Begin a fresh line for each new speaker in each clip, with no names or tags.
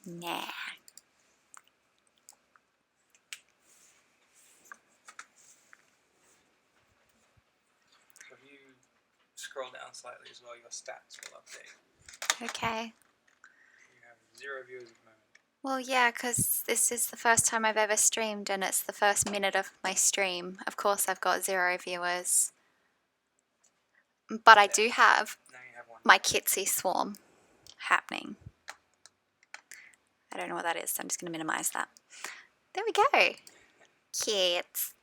Nah.
So if you scroll down slightly as well, your stats will update.
Okay.
You have 0 viewers at the moment.
Well, yeah, because this is the first time I've ever streamed and it's the first minute of my stream. Of course, I've got 0 viewers. But I do have
Now you have 1.
my Kitsy Swarm happening. I don't know what that is, so I'm just going to minimize that. There we go. Kits.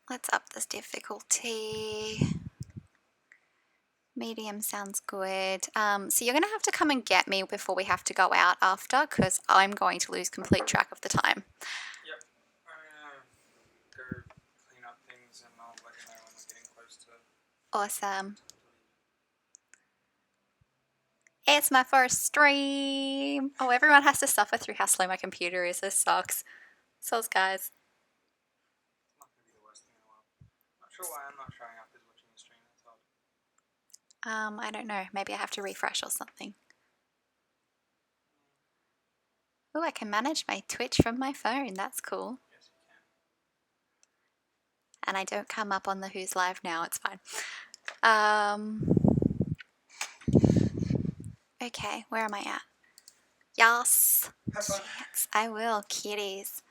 Let's up this difficulty. Medium sounds good. So you're going to have to come and get me before we have to go out after, because I'm going to lose complete track of the time.
Yep. I'm going to go clean up things and I'll let you know when we're getting close to...
Awesome. It's my first stream. Oh, everyone has to suffer through how slow my computer is. This sucks. So's guys.
It's not going to be the worst thing in the world. Not sure why I'm not showing up as watching the stream. That's odd.
I don't know. Maybe I have to refresh or something. Oh, I can manage my Twitch from my phone. That's cool.
Yes, you can.
And I don't come up on the Who's Live now. It's fine. Okay, where am I at? Yes.
Have fun.
Yes, I will. Kitties.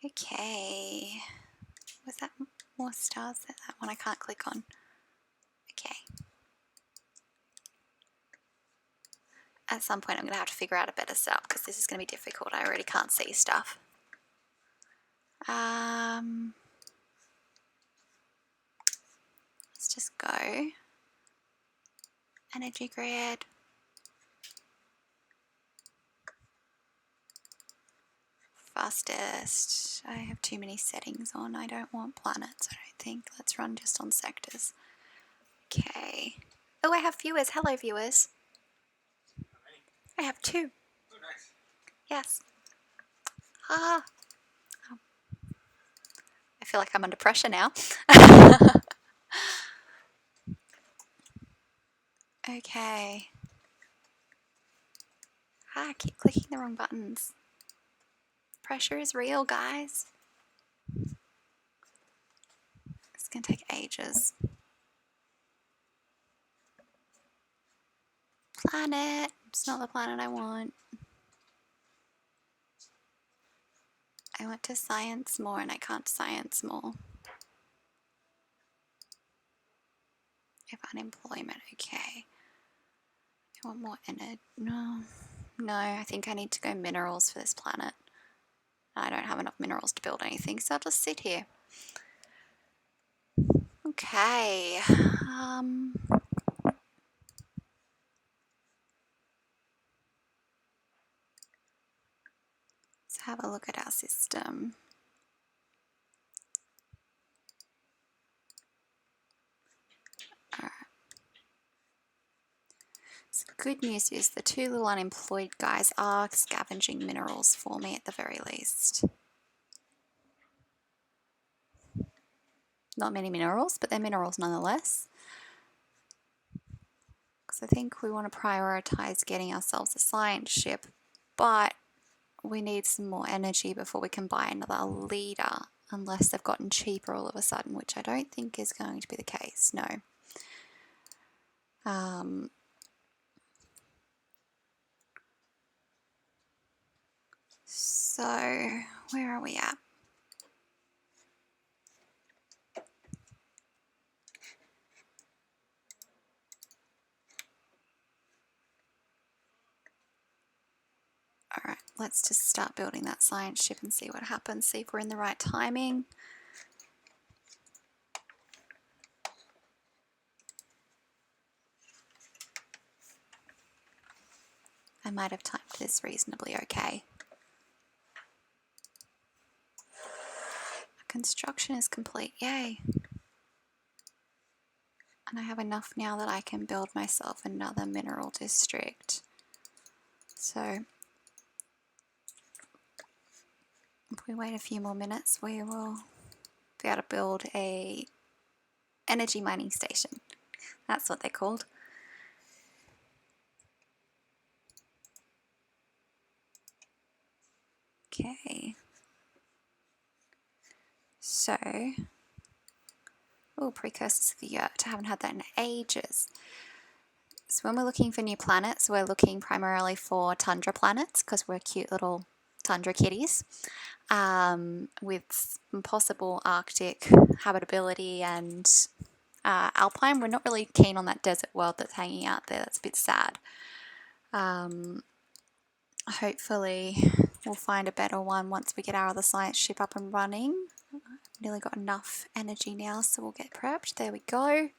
Okay. Was that more stars? That one I can't click on. Okay. At some point I'm going to have to figure out a better setup because this is going to be difficult. I already can't see stuff. Let's just go. Energy grid. Fastest. I have too many settings on. I don't want planets, I don't think. Let's run just on sectors. Okay. Oh, I have viewers. Hello, viewers.
How many?
I have 2.
Oh, nice.
Yes. Ah. Oh. I feel like I'm under pressure now. Okay. I keep clicking the wrong buttons. Pressure is real, guys. It's gonna take ages. Planet. It's not the planet I want. I want to science more and I can't science more. I have unemployment. Okay. I want more energy. No. No, I think I need to go minerals for this planet. I don't have enough minerals to build anything, so I'll just sit here. Okay. Let's have a look at our system. Alright. So good news is the 2 little unemployed guys are scavenging minerals for me at the very least. Not many minerals, but they're minerals nonetheless. Because I think we want to prioritize getting ourselves a science ship, but we need some more energy before we can buy another leader, unless they've gotten cheaper all of a sudden, which I don't think is going to be the case, no. So, where are we at? Alright, let's just start building that science ship and see what happens, see if we're in the right timing. I might have timed this reasonably okay. Construction is complete, yay. And I have enough now that I can build myself another mineral district. So if we wait a few more minutes, we will be able to build a energy mining station. That's what they're called. Okay. So, oh, precursors of the Yurt. I haven't had that in ages. So when we're looking for new planets, we're looking primarily for tundra planets because we're cute little tundra kitties, with possible Arctic habitability and alpine. We're not really keen on that desert world that's hanging out there. That's a bit sad. Hopefully we'll find a better one once we get our other science ship up and running. I've nearly got enough energy now, so we'll get prepped. There we go.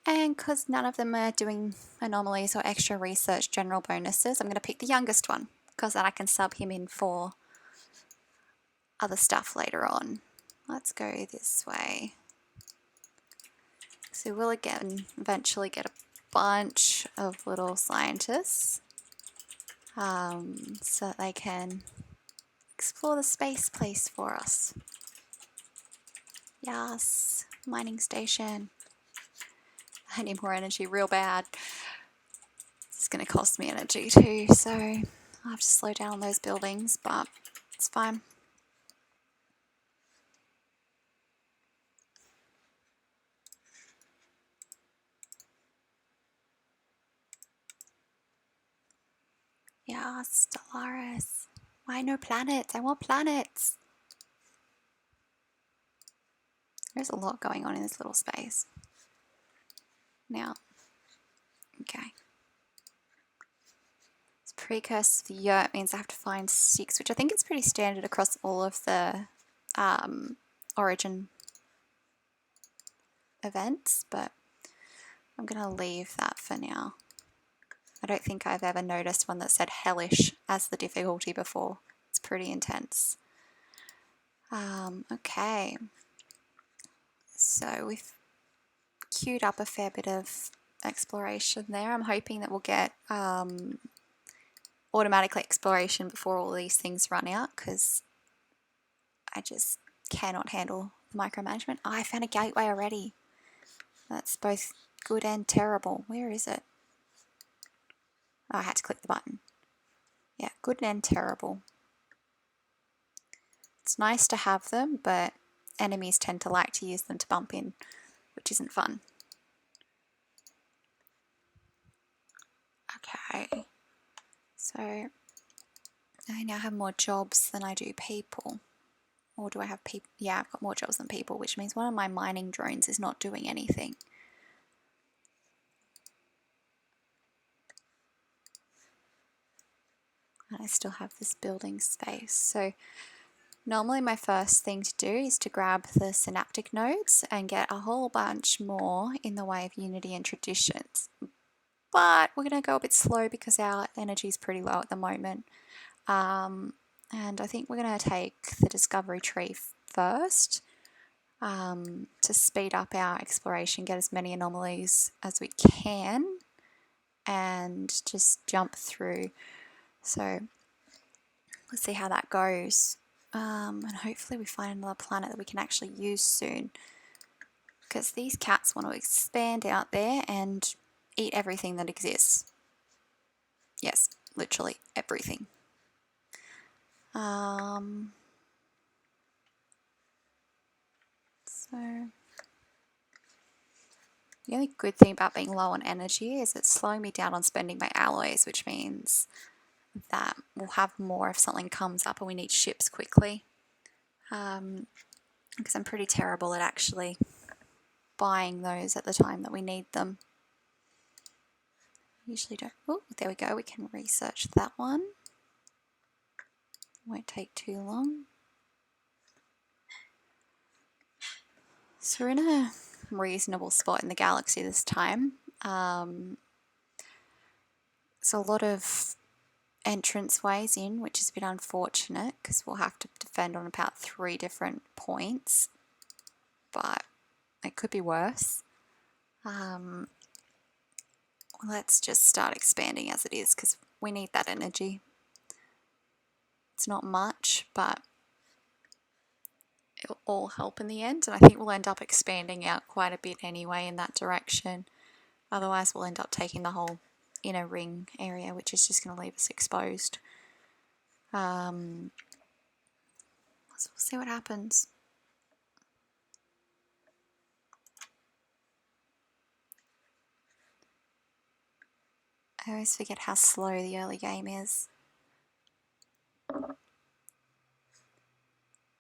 And because none of them are doing anomalies or extra research general bonuses, I'm going to pick the youngest one because then I can sub him in for other stuff later on. Let's go this way. So we'll again eventually get a bunch of little scientists so that they can explore the space place for us. Yes, mining station. I need more energy real bad. It's going to cost me energy too, so I'll have to slow down on those buildings, but it's fine. Yeah, Stellaris. Why no planets? I want planets. There's a lot going on in this little space. Now, okay. This precursor for Yurt means I have to find 6, which I think is pretty standard across all of the Origin events, but I'm going to leave that for now. I don't think I've ever noticed one that said hellish as the difficulty before. It's pretty intense. Okay. So we've queued up a fair bit of exploration there. I'm hoping that we'll get automatic exploration before all these things run out because I just cannot handle the micromanagement. Oh, I found a gateway already. That's both good and terrible. Where is it? Oh, I had to click the button. Yeah, good and terrible. It's nice to have them, but enemies tend to like to use them to bump in, which isn't fun. Okay, so I now have more jobs than I do people. Or do I have people? Yeah, I've got more jobs than people, which means one of my mining drones is not doing anything. And I still have this building space. So normally my first thing to do is to grab the synaptic nodes and get a whole bunch more in the way of unity and traditions. But we're going to go a bit slow because our energy is pretty low at the moment. And I think we're going to take the discovery tree first to speed up our exploration, get as many anomalies as we can, and just jump through. So let's see how that goes. And hopefully we find another planet that we can actually use soon. Because these cats want to expand out there and eat everything that exists. Yes, literally everything. So the only good thing about being low on energy is it's slowing me down on spending my alloys, which means that we'll have more if something comes up and we need ships quickly. Because I'm pretty terrible at actually buying those at the time that we need them. Usually don't. Oh, there we go. We can research that one. Won't take too long. So we're in a reasonable spot in the galaxy this time. It's a lot of entrance ways in, which is a bit unfortunate because we'll have to defend on about 3 different points, but it could be worse. Let's just start expanding as it is because we need that energy. It's not much, but it'll all help in the end, and I think we'll end up expanding out quite a bit anyway in that direction. Otherwise we'll end up taking the whole inner ring area, which is just going to leave us exposed. So we'll see what happens. I always forget how slow the early game is.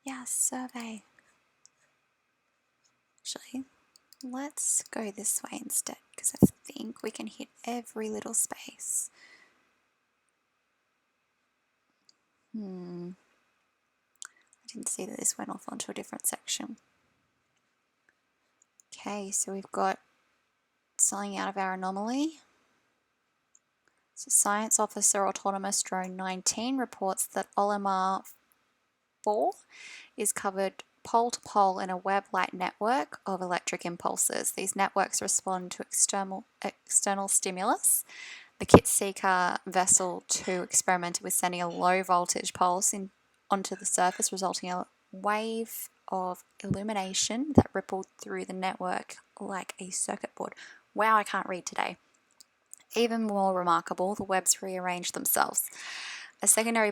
Yeah, survey. Actually, let's go this way instead, because I think we can hit every little space. I didn't see that this went off onto a different section. Okay, so we've got something out of our anomaly. So Science Officer Autonomous Drone 19 reports that Olimar 4 is covered pole to pole in a web-like network of electric impulses. These networks respond to external stimulus. The Kitseeker Vessel 2 experimented with sending a low voltage pulse onto the surface, resulting in a wave of illumination that rippled through the network like a circuit board. Wow, I can't read today. Even more remarkable, the webs rearranged themselves. A secondary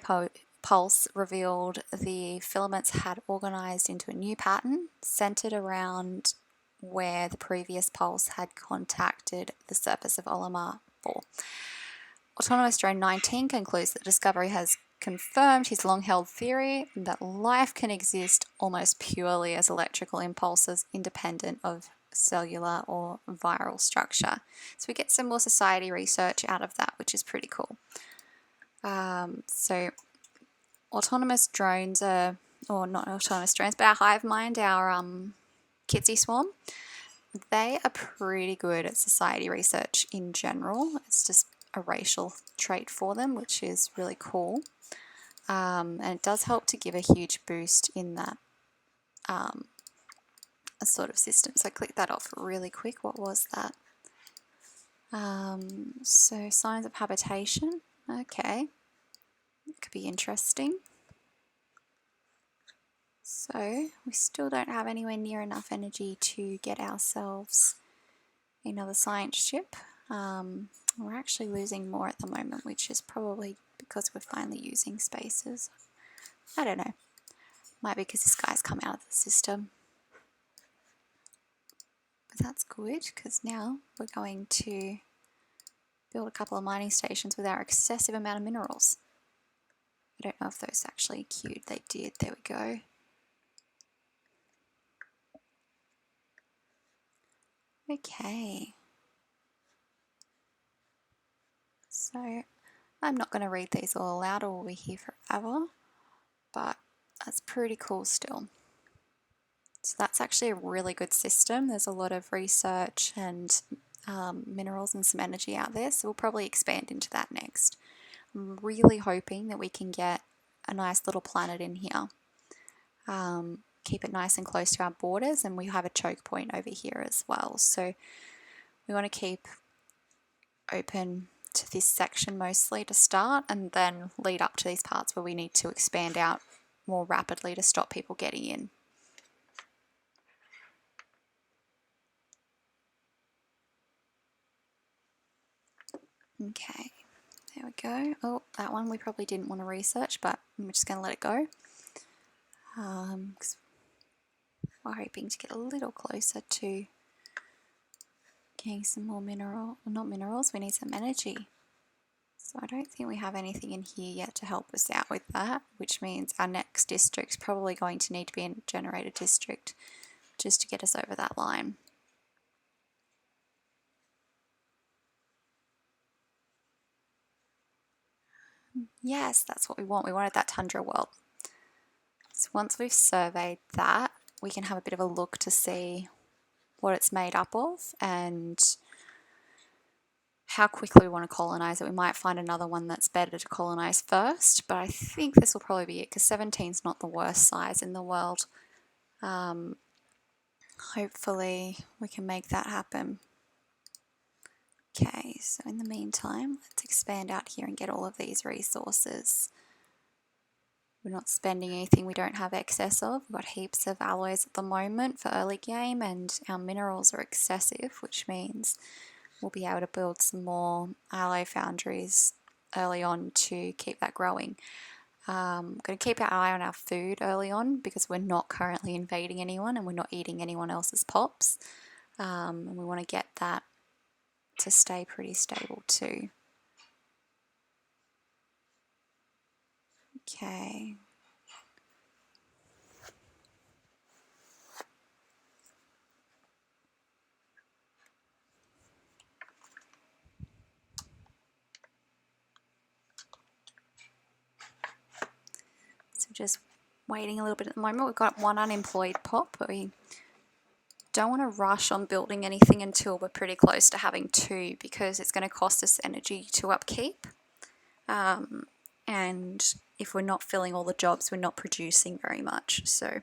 pulse revealed the filaments had organized into a new pattern centered around where the previous pulse had contacted the surface of Olimar 4. Autonomous Drone 19 concludes that discovery has confirmed his long-held theory that life can exist almost purely as electrical impulses independent of cellular or viral structure. So we get some more society research out of that, which is pretty cool. So autonomous drones are, or not autonomous drones, but our hive mind, our Kitsy swarm, they are pretty good at society research in general. It's just a racial trait for them, which is really cool. And it does help to give a huge boost in that a sort of system. So click that off really quick. What was that? So signs of habitation. Okay, it could be interesting. So we still don't have anywhere near enough energy to get ourselves another science ship. We're actually losing more at the moment, which is probably because we're finally using spaces. I don't know. Might be because this guy's come out of the system. But that's good, because now we're going to build a couple of mining stations with our excessive amount of minerals. I don't know if those actually queued. They did. There we go. Okay. So I'm not going to read these all aloud or we'll be here forever, but that's pretty cool still. So that's actually a really good system. There's a lot of research and minerals and some energy out there, so we'll probably expand into that next. I'm really hoping that we can get a nice little planet in here. Keep it nice and close to our borders, and we have a choke point over here as well. So we want to keep open to this section mostly to start, and then lead up to these parts where we need to expand out more rapidly to stop people getting in. Okay, there we go. Oh, that one we probably didn't want to research, but I'm just going to let it go. 'Cause we're hoping to get a little closer to getting some more not minerals, we need some energy. So I don't think we have anything in here yet to help us out with that, which means our next district's probably going to need to be a generator district just to get us over that line. Yes, that's what we want. We wanted that tundra world. So once we've surveyed that, we can have a bit of a look to see what it's made up of and how quickly we want to colonize it. We might find another one that's better to colonize first, but I think this will probably be it because 17 is not the worst size in the world. Hopefully we can make that happen. Okay, so in the meantime, let's expand out here and get all of these resources. We're not spending anything we don't have excess of. We've got heaps of alloys at the moment for early game, and our minerals are excessive, which means we'll be able to build some more alloy foundries early on to keep that growing. Going to keep our eye on our food early on because we're not currently invading anyone and we're not eating anyone else's pops. And we want to get that to stay pretty stable too. Okay. So just waiting a little bit at the moment. We've got one unemployed pop, but we don't want to rush on building anything until we're pretty close to having two because it's going to cost us energy to upkeep. And if we're not filling all the jobs, we're not producing very much. So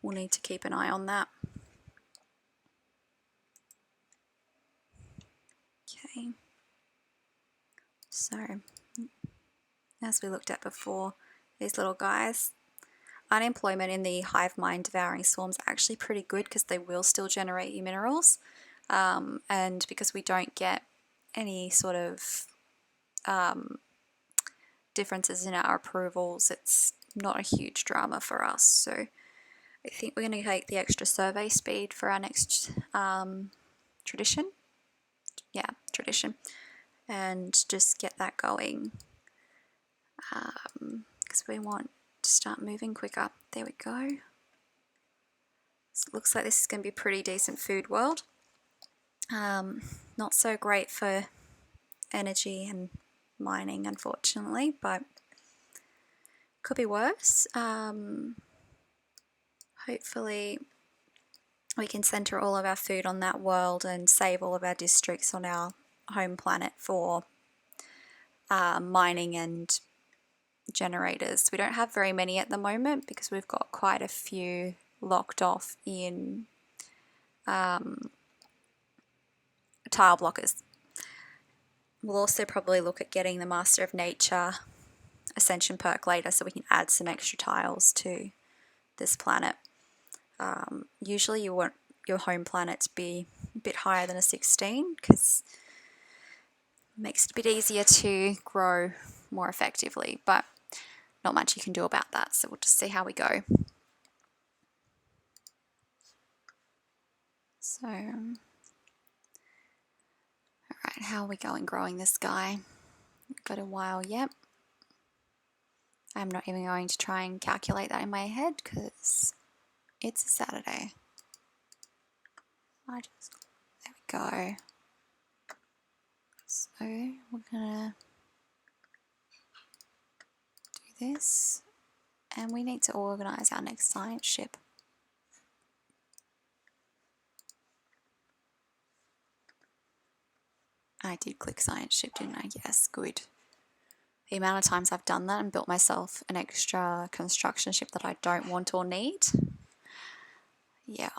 we'll need to keep an eye on that. Okay. So, as we looked at before, these little guys, unemployment in the hive mind devouring swarms are actually pretty good because they will still generate you minerals. And because we don't get any sort of differences in our approvals, it's not a huge drama for us. So I think we're going to take the extra survey speed for our next tradition. Yeah, tradition. And just get that going because we want to start moving quicker. There we go. So it looks like this is going to be a pretty decent food world. Not so great for energy and mining, unfortunately, but could be worse. Hopefully we can center all of our food on that world and save all of our districts on our home planet for mining and generators. We don't have very many at the moment because we've got quite a few locked off in tile blockers. We'll also probably look at getting the Master of Nature Ascension perk later so we can add some extra tiles to this planet. Usually you want your home planet to be a bit higher than a 16 because it makes it a bit easier to grow more effectively, but not much you can do about that, so we'll just see how we go. So, alright, how are we going growing this guy? Got a while yet. I'm not even going to try and calculate that in my head because it's a Saturday. There we go. So we're gonna do this, and we need to organize our next science ship. I did click science ship, didn't I? Yes, good. The amount of times I've done that and built myself an extra construction ship that I don't want or need. Yeah.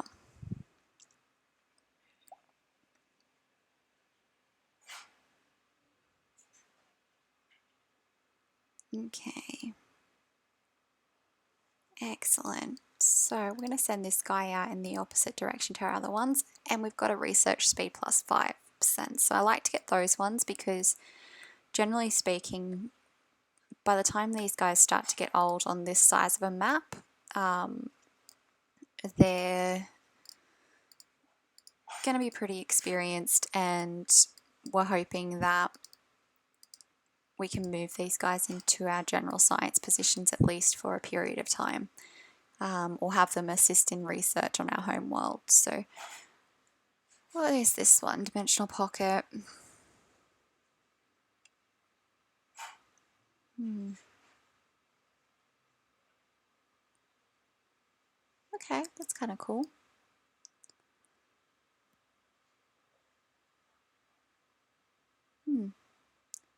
Okay. Excellent. So we're going to send this guy out in the opposite direction to our other ones, and we've got a research speed plus 5%. So I like to get those ones because generally speaking, by the time these guys start to get old on this size of a map, they're going to be pretty experienced, and we're hoping that we can move these guys into our general science positions at least for a period of time, or have them assist in research on our home world. So what is this one? Dimensional pocket. Okay, that's kind of cool.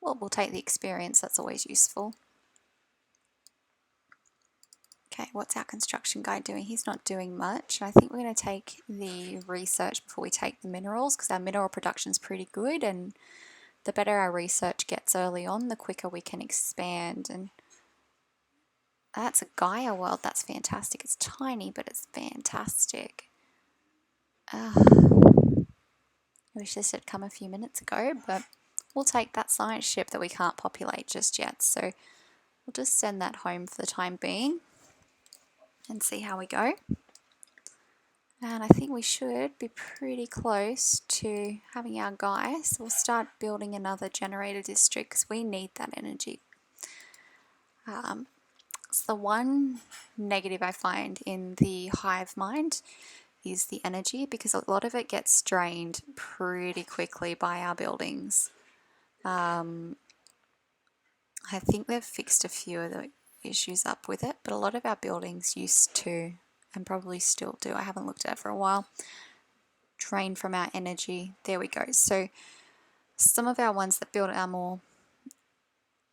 Well, we'll take the experience, that's always useful. Okay, what's our construction guy doing? He's not doing much. I think we're going to take the research before we take the minerals, because our mineral production is pretty good, and the better our research gets early on, the quicker we can expand. And that's a Gaia world. That's fantastic. It's tiny, but it's fantastic. I wish this had come a few minutes ago, but we'll take that science ship that we can't populate just yet. So we'll just send that home for the time being and see how we go. And I think we should be pretty close to having our guy. So we'll start building another generator district because we need that energy. So the one negative I find in the hive mind is the energy, because a lot of it gets drained pretty quickly by our buildings. I think they've fixed a few of the issues up with it, but a lot of our buildings used to, and probably still do, I haven't looked at it for a while, drain from our energy. There we go. So some of our ones that build our more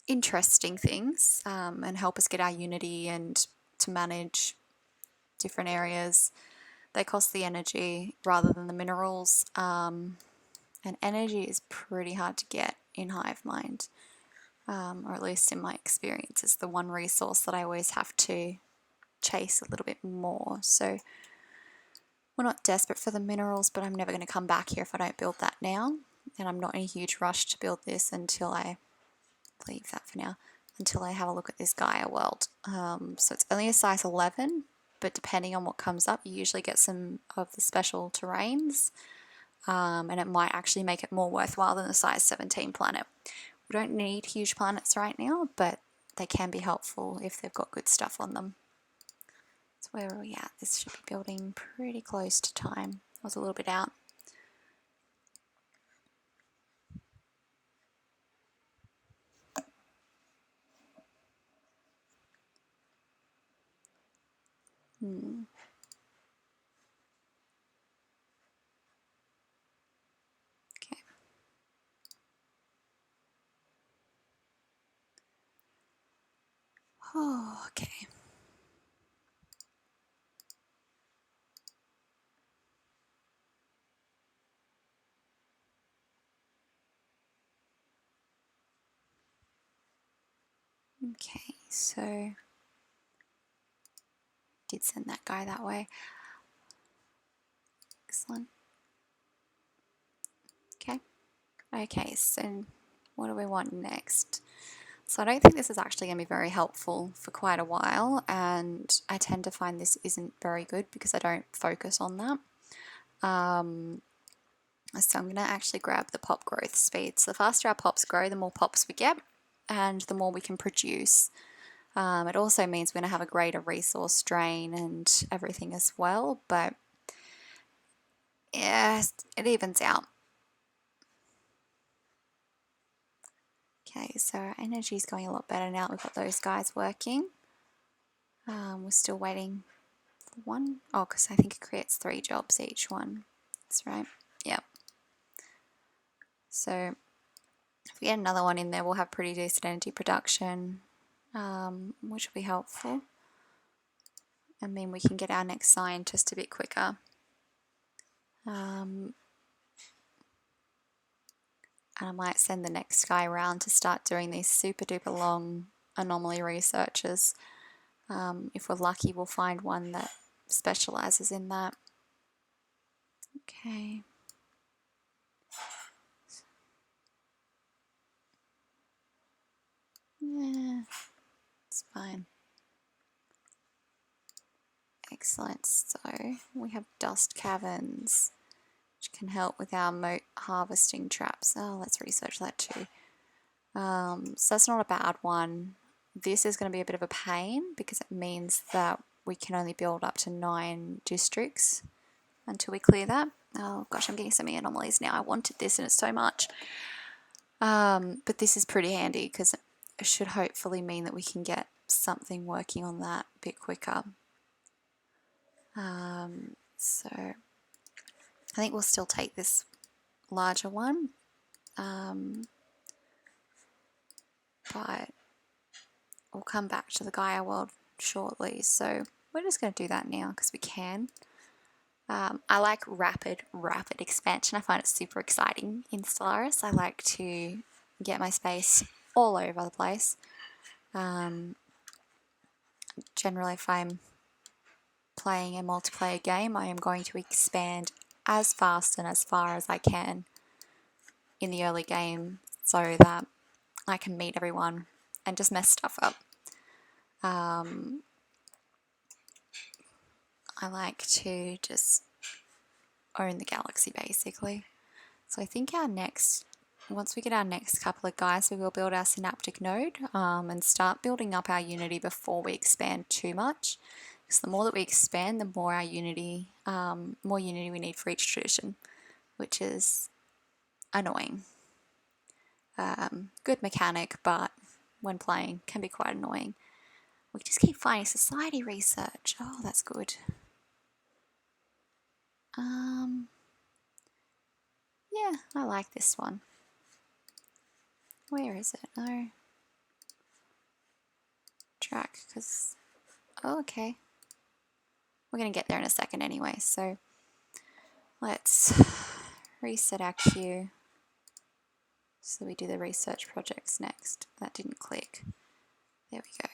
interesting things and help us get our unity and to manage different areas, they cost the energy rather than the minerals. And energy is pretty hard to get in hive mind, or at least in my experience, it's the one resource that I always have to chase a little bit more. So we're not desperate for the minerals, but I'm never going to come back here if I don't build that now. And I'm not in a huge rush to build this until I leave that for now, until I have a look at this Gaia world. So it's only a size 11, but depending on what comes up, you usually get some of the special terrains, and it might actually make it more worthwhile than the size 17 planet. We don't need huge planets right now, but they can be helpful if they've got good stuff on them. So where are we at? This should be building pretty close to time. I was a little bit out. Okay. Oh, okay. Okay, so did send that guy that way. Excellent. Okay, so what do we want next? So I don't think this is actually going to be very helpful for quite a while, and I tend to find this isn't very good because I don't focus on that. So I'm going to actually grab the pop growth speed. So the faster our pops grow, the more pops we get, and the more we can produce. It also means we're going to have a greater resource drain and everything as well, but yeah, it evens out. Okay, so our energy is going a lot better now. We've got those guys working. We're still waiting for one. Oh, because I think it creates 3 jobs each one. That's right. Yep. So if we get another one in there, we'll have pretty decent energy production, which will be helpful. I mean, we can get our next scientist a bit quicker. And I might send the next guy around to start doing these super duper long anomaly researches. If we're lucky, we'll find one that specializes in that. Okay. Yeah, it's fine. Excellent. So we have dust caverns, which can help with our moat harvesting traps. Oh, let's research that too. So that's not a bad one. This is going to be a bit of a pain because it means that we can only build up to 9 districts until we clear that. Oh gosh, I'm getting so many anomalies now. I wanted this and it's so much. But this is pretty handy because it should hopefully mean that we can get something working on that a bit quicker. So I think we'll still take this larger one, but we'll come back to the Gaia world shortly. So we're just going to do that now because we can. I like rapid expansion. I find it super exciting in Stellaris. I like to get my space all over the place. Generally, if I'm playing a multiplayer game, I am going to expand as fast and as far as I can in the early game so that I can meet everyone and just mess stuff up. I like to just own the galaxy basically. So I think once we get our next couple of guys, we will build our synaptic node and start building up our unity before we expand too much. Because the more that we expand, the more our unity, more unity we need for each tradition, which is annoying. Good mechanic, but when playing can be quite annoying. We just keep finding society research. Oh, that's good. Yeah, I like this one. Where is it? No. Track, because... Oh, okay. We're going to get there in a second anyway, so let's reset our queue. So we do the research projects next. That didn't click. There we go.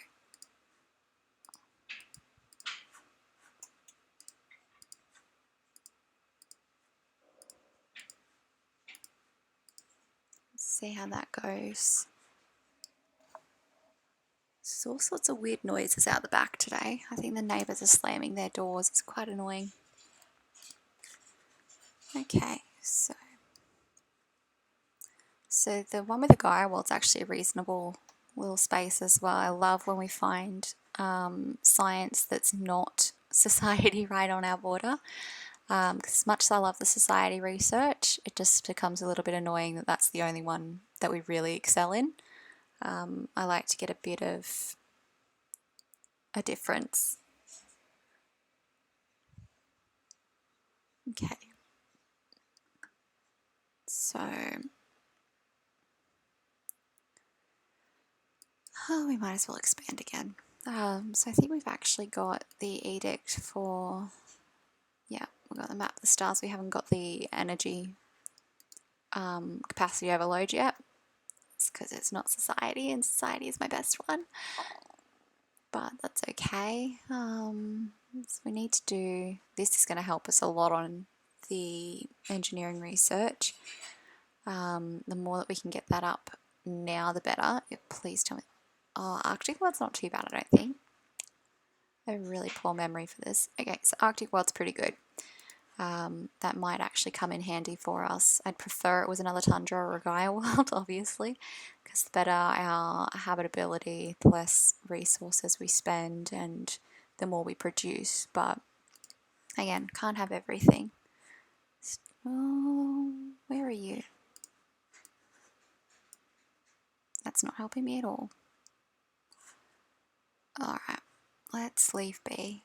Let's see how that goes. There's all sorts of weird noises out the back today. I think the neighbours are slamming their doors. It's quite annoying. Okay, so the one with the guy, well, it's actually a reasonable little space as well. I love when we find science that's not society right on our border. Because as much as I love the society research, it just becomes a little bit annoying that that's the only one that we really excel in. I like to get a bit of a difference. Okay. So, we might as well expand again. So I think we've actually got the edict for, yeah, we've got the map of the stars. We haven't got the energy capacity overload yet. It's because it's not society, and society is my best one. But that's okay. So we need to do, this is going to help us a lot on the engineering research. The more that we can get that up now, the better. Please tell me. Oh, Arctic World's not too bad, I don't think. I have a really poor memory for this. Okay, so Arctic World's pretty good. That might actually come in handy for us. I'd prefer it was another Tundra or a Gaia world, obviously, because the better our habitability, the less resources we spend, and the more we produce. But again, can't have everything. Oh, where are you? That's not helping me at all. Alright, let's leave be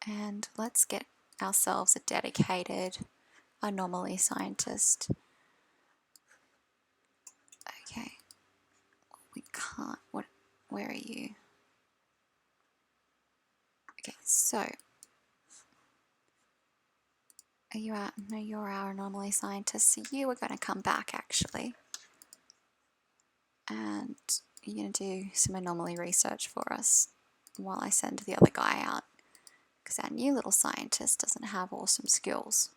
and let's get ourselves a dedicated anomaly scientist. Okay, we can't. Where are you? Okay, so are you out? No, you're our anomaly scientist. So you are going to come back actually, and you're going to do some anomaly research for us while I send the other guy out, because our new little scientist doesn't have awesome skills.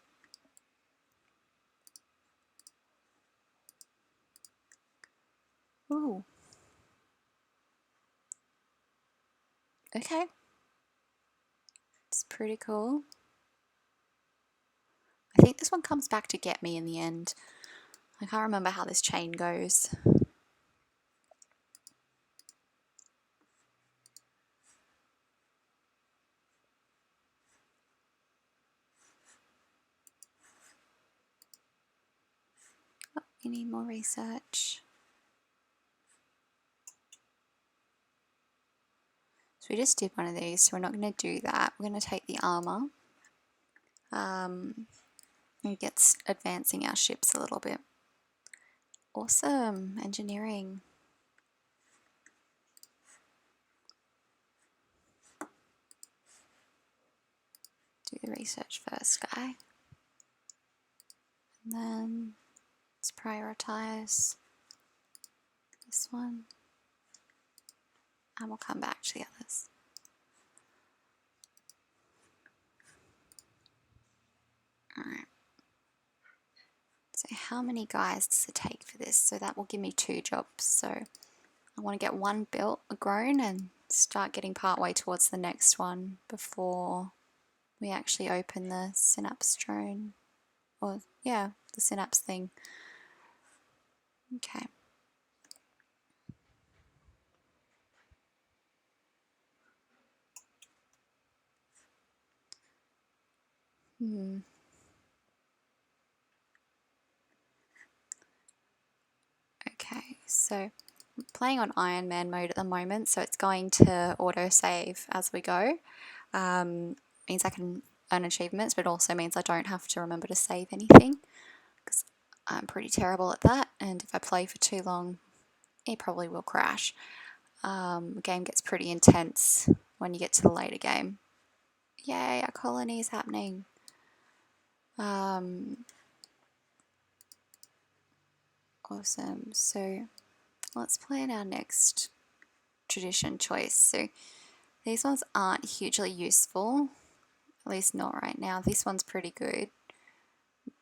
Ooh. Okay. It's pretty cool. I think this one comes back to get me in the end. I can't remember how this chain goes. Oh, you need more research. So we just did one of these, so we're not going to do that. We're going to take the armor. It gets advancing our ships a little bit. Awesome, engineering. do the research first, guy. And then let's prioritize this one. And we'll come back to the others. Alright. So how many guys does it take for this? So that will give me 2 jobs. So I want to get one built, grown, and start getting partway towards the next one before we actually open the synapse drone. Or, yeah, the synapse thing. Okay. Okay, so I'm playing on Iron Man mode at the moment, so it's going to autosave as we go. Means I can earn achievements, but it also means I don't have to remember to save anything, because I'm pretty terrible at that, and if I play for too long, it probably will crash. The game gets pretty intense when you get to the later game. Yay, our colony is happening. Awesome. So let's plan our next tradition choice. So these ones aren't hugely useful, at least not right now. This one's pretty good,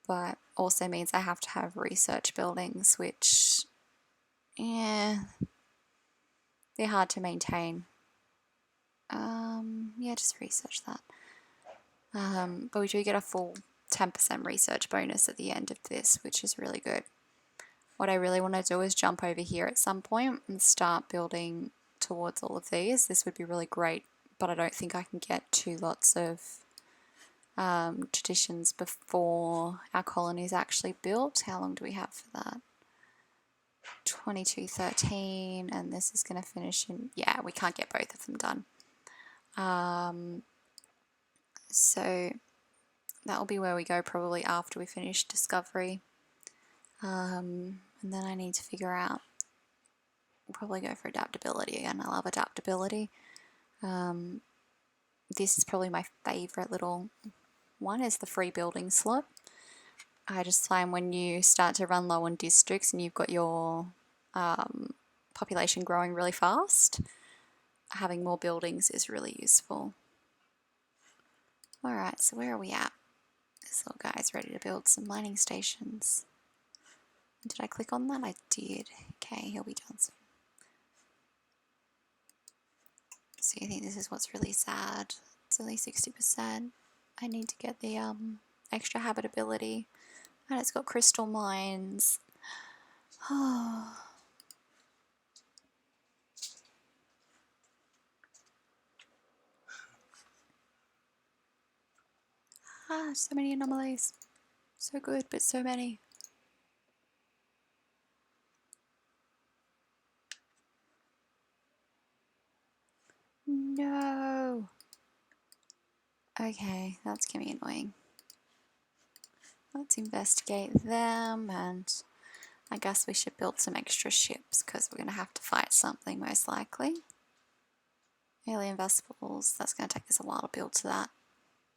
but also means I have to have research buildings, which, yeah, they're hard to maintain. Yeah, just research that. But we do get a full 10% research bonus at the end of this, which is really good. What I really want to do is jump over here at some point and start building towards all of these. This would be really great, but I don't think I can get 2 lots of traditions before our colony is actually built. How long do we have for that? 2213, and this is going to finish in, yeah, we can't get both of them done. So that will be where we go probably after we finish Discovery. And then I need to figure out, we'll probably go for adaptability again. I love adaptability. This is probably my favorite little one, is the free building slot. I just find when you start to run low on districts and you've got your population growing really fast, having more buildings is really useful. Alright, so where are we at? This little guy's ready to build some mining stations. Did I click on that? I did. Okay, he'll be done soon. So you think this is what's really sad? It's only 60%. I need to get the extra habitability. And it's got crystal mines. Oh. So many anomalies. So good, but so many. No. Okay, that's gonna be annoying. Let's investigate them, and I guess we should build some extra ships because we're gonna have to fight something most likely. Alien vessels, that's gonna take us a while to build to that.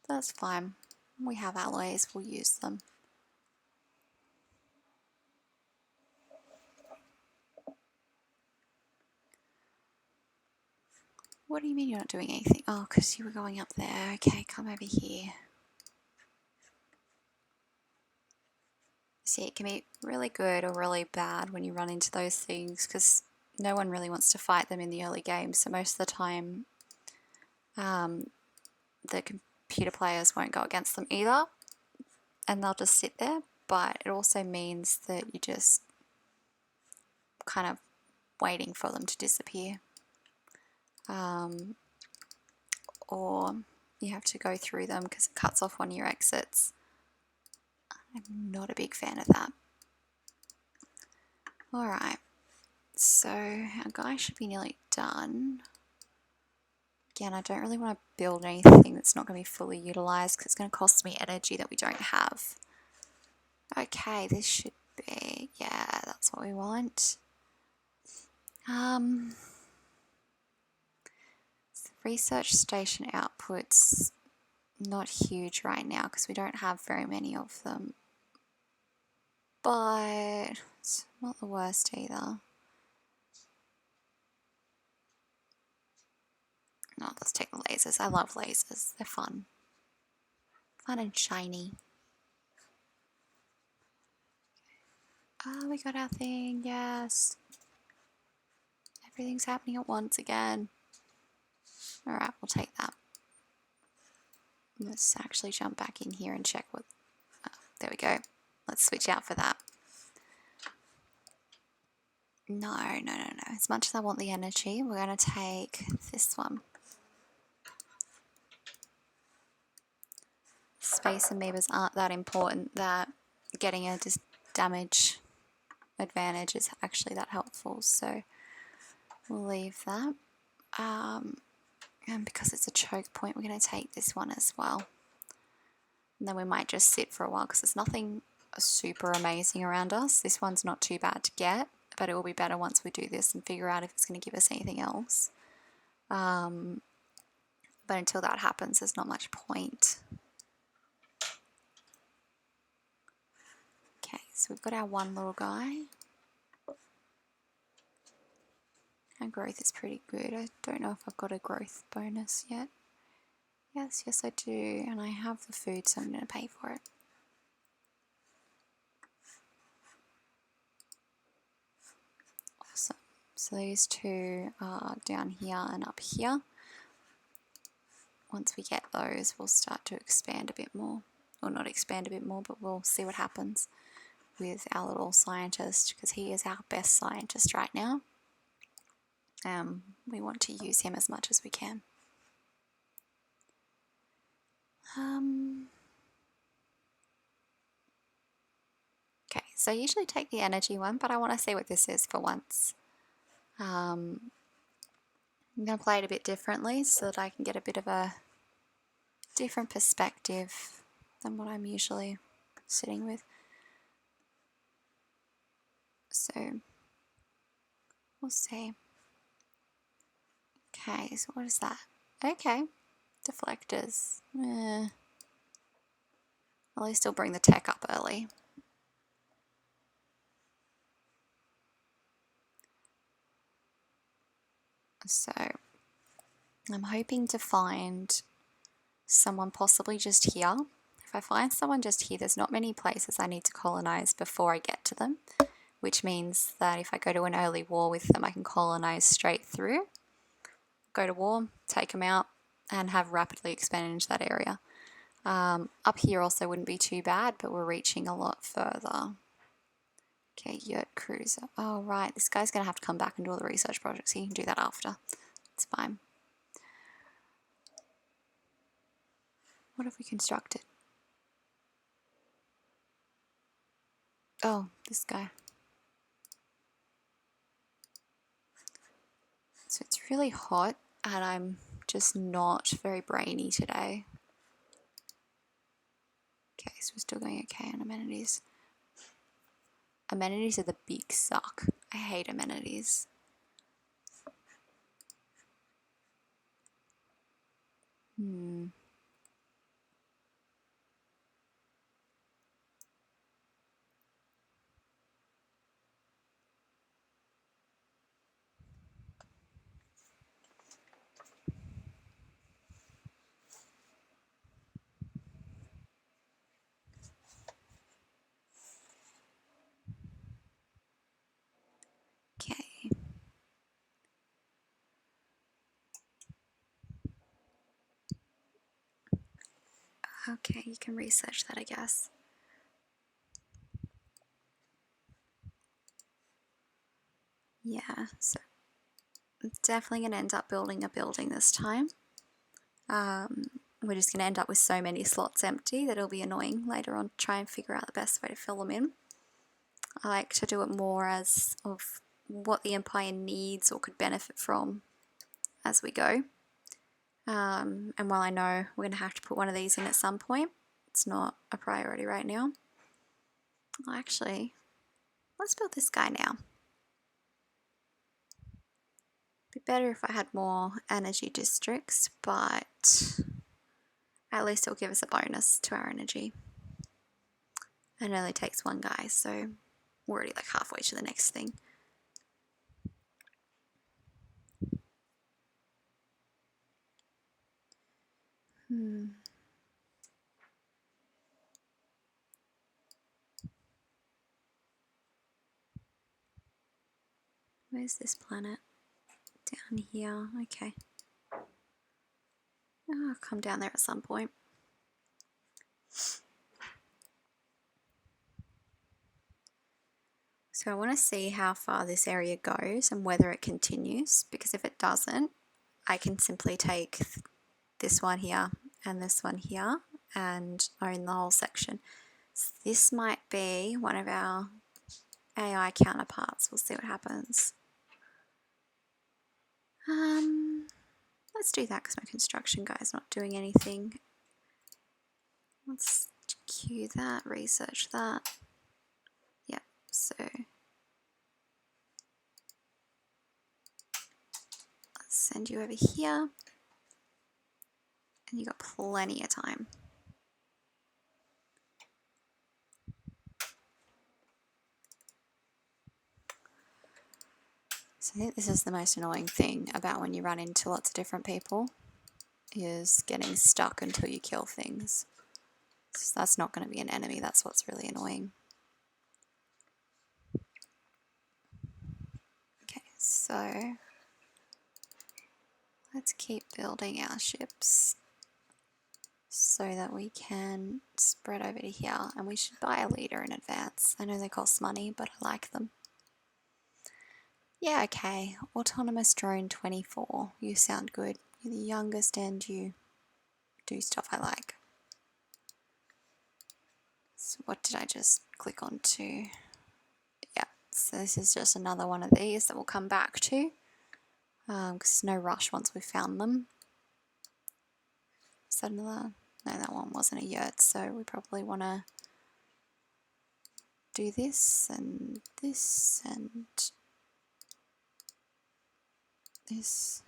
That's fine. We have alloys, we'll use them. What do you mean you're not doing anything? Oh, because you were going up there. Okay, come over here. See, it can be really good or really bad when you run into those things because no one really wants to fight them in the early game. So most of the time, the computer players won't go against them either, and they'll just sit there. But it also means that you're just kind of waiting for them to disappear. Or you have to go through them because it cuts off one of your exits. I'm not a big fan of that. Alright, so our guy should be nearly done. Again, I don't really want to build anything that's not going to be fully utilised because it's going to cost me energy that we don't have. Okay, this should be, yeah, that's what we want. Research station outputs not huge right now because we don't have very many of them. But it's not the worst either. No, let's take the lasers. I love lasers. They're fun. Fun and shiny. Oh, we got our thing. Yes. Everything's happening at once again. Alright, we'll take that. Let's actually jump back in here and check what... Oh, there we go. Let's switch out for that. No. As much as I want the energy, we're going to take this one. Space amoebas aren't that important that getting a damage advantage is actually that helpful, so we'll leave that. And because it's a choke point, we're going to take this one as well. And then we might just sit for a while because there's nothing super amazing around us. This one's not too bad to get, but it will be better once we do this and figure out if it's going to give us anything else. But until that happens, there's not much point. Okay, so we've got our one little guy. Our growth is pretty good. I don't know if I've got a growth bonus yet. Yes, I do. And I have the food, so I'm going to pay for it. Awesome. So these two are down here and up here. Once we get those, we'll start to expand a bit more. Or not expand a bit more, but we'll see what happens with our little scientist, because he is our best scientist right now. We want to use him as much as we can. Okay, so I usually take the energy one, but I want to see what this is for once. I'm going to play it a bit differently so that I can get a bit of a different perspective than what I'm usually sitting with. So, we'll see. Okay, so what is that? Okay, deflectors. At least I'll bring the tech up early. So, I'm hoping to find someone possibly just here. If I find someone just here, there's not many places I need to colonize before I get to them, which means that if I go to an early war with them, I can colonize straight through, go to war, take them out, and have rapidly expanded into that area. Up here also wouldn't be too bad, but we're reaching a lot further. Okay, yurt cruiser. Oh, right, this guy's going to have to come back and do all the research projects. He can do that after. It's fine. What have we constructed? Oh, this guy. So it's really hot and I'm just not very brainy today. Okay, so we're still going okay on amenities. Amenities are the big suck. I hate amenities. Okay. Okay, you can research that, I guess. Yeah, so it's definitely going to end up building a building this time. We're just going to end up with so many slots empty that it'll be annoying later on to try and figure out the best way to fill them in. I like to do it more as of what the Empire needs or could benefit from as we go. And while I know we're going to have to put one of these in at some point, it's not a priority right now. Well, actually, let's build this guy now. Be better if I had more energy districts, but At least it'll give us a bonus to our energy. And it only takes one guy, so we're already like halfway to the next thing. Where's this planet? Down here, okay. Oh, I'll come down there at some point. So I want to see how far this area goes and whether it continues, because if it doesn't, I can simply take this one here and this one here and own the whole section. So this might be one of our AI counterparts. We'll see what happens. Let's do that because my construction guy's not doing anything. Let's queue that, research that. Yep, so let's send you over here. And you got plenty of time. So I think this is the most annoying thing about when you run into lots of different people, is getting stuck until you kill things. So that's not going to be an enemy, that's what's really annoying. Okay, so let's keep building our ships so that we can spread over to here, and we should buy a leader in advance. I know they cost money, but I like them. Yeah, okay. Autonomous drone 24. You sound good. You're the youngest and you do stuff I like. So what did I just click on to? Yeah, so this is just another one of these that we'll come back to. Because there's no rush once we've found them. Is that another? No, that one wasn't a yurt, so we probably want to do this and this and this.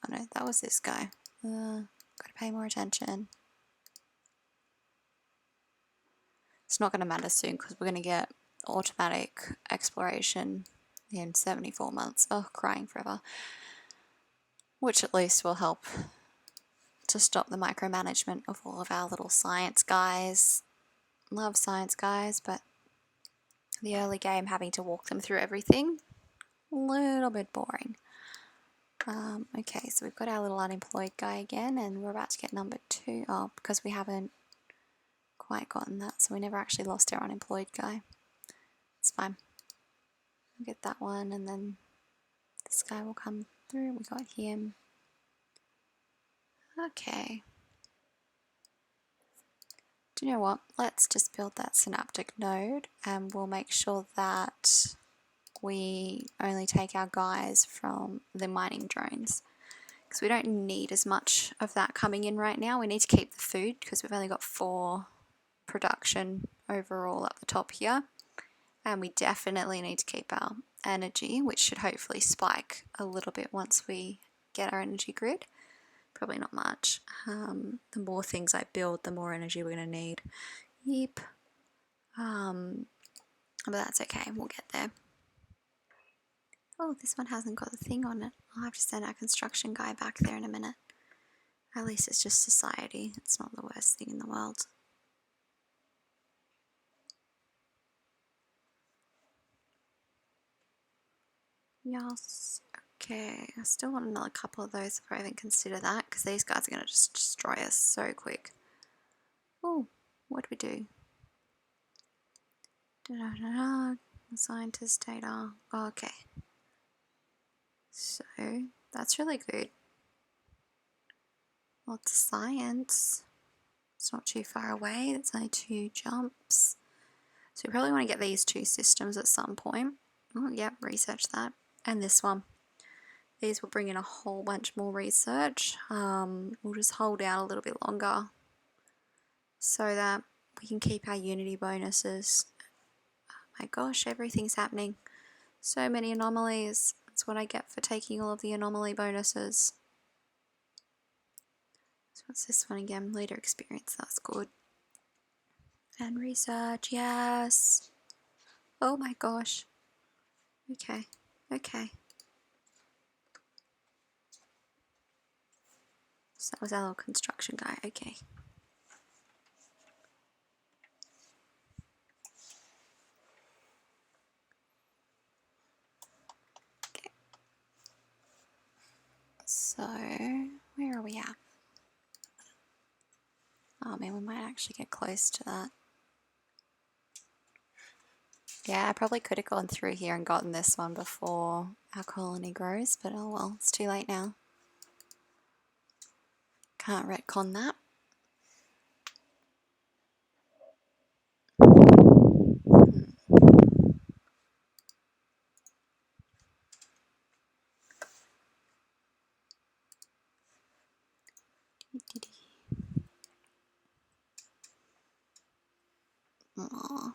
Oh no, that was this guy. Gotta pay more attention. It's not going to matter soon because we're going to get automatic exploration in 74 months. Oh, crying forever. Which at least will help to stop the micromanagement of all of our little science guys. Love science guys, but the early game having to walk them through everything, a little bit boring. Okay, so we've got our little unemployed guy again, and we're about to get number 2. Oh, because we haven't quite gotten that, so we never actually lost our unemployed guy. It's fine. We'll get that one, and then this guy will come through. We got him. Okay. Do you know what? Let's just build that synaptic node, and we'll make sure that we only take our guys from the mining drones, because we don't need as much of that coming in right now. We need to keep the food because we've only got 4 production overall up the top here, and we definitely need to keep our energy, which should hopefully spike a little bit once we get our energy grid. Probably not much. The more things I build, the more energy we're going to need. Yep. But that's okay, we'll get there. Oh, this one hasn't got the thing on it. I'll have to send our construction guy back there in a minute. At least it's just society. It's not the worst thing in the world. Yes. Okay, I still want another couple of those before I even consider that, because these guys are going to just destroy us so quick. Oh, what do we do? Da-da-da-da. Scientist data. Oh, okay. So, that's really good. Lots of science. It's not too far away. It's only 2 jumps. So we probably want to get these 2 systems at some point. Oh, yep, research that. And this one. These will bring in a whole bunch more research. We'll just hold out a little bit longer so that we can keep our Unity bonuses. Oh my gosh, everything's happening. So many anomalies. That's what I get for taking all of the anomaly bonuses. So What's this one again? Leader experience, that's good. And research, yes. Oh my gosh. Okay, okay. So that was our little construction guy, okay. Okay. So, where are we at? Oh man, we might actually get close to that. Yeah, I probably could have gone through here and gotten this one before our colony grows, but oh well, it's too late now. Can't retcon that. Aww.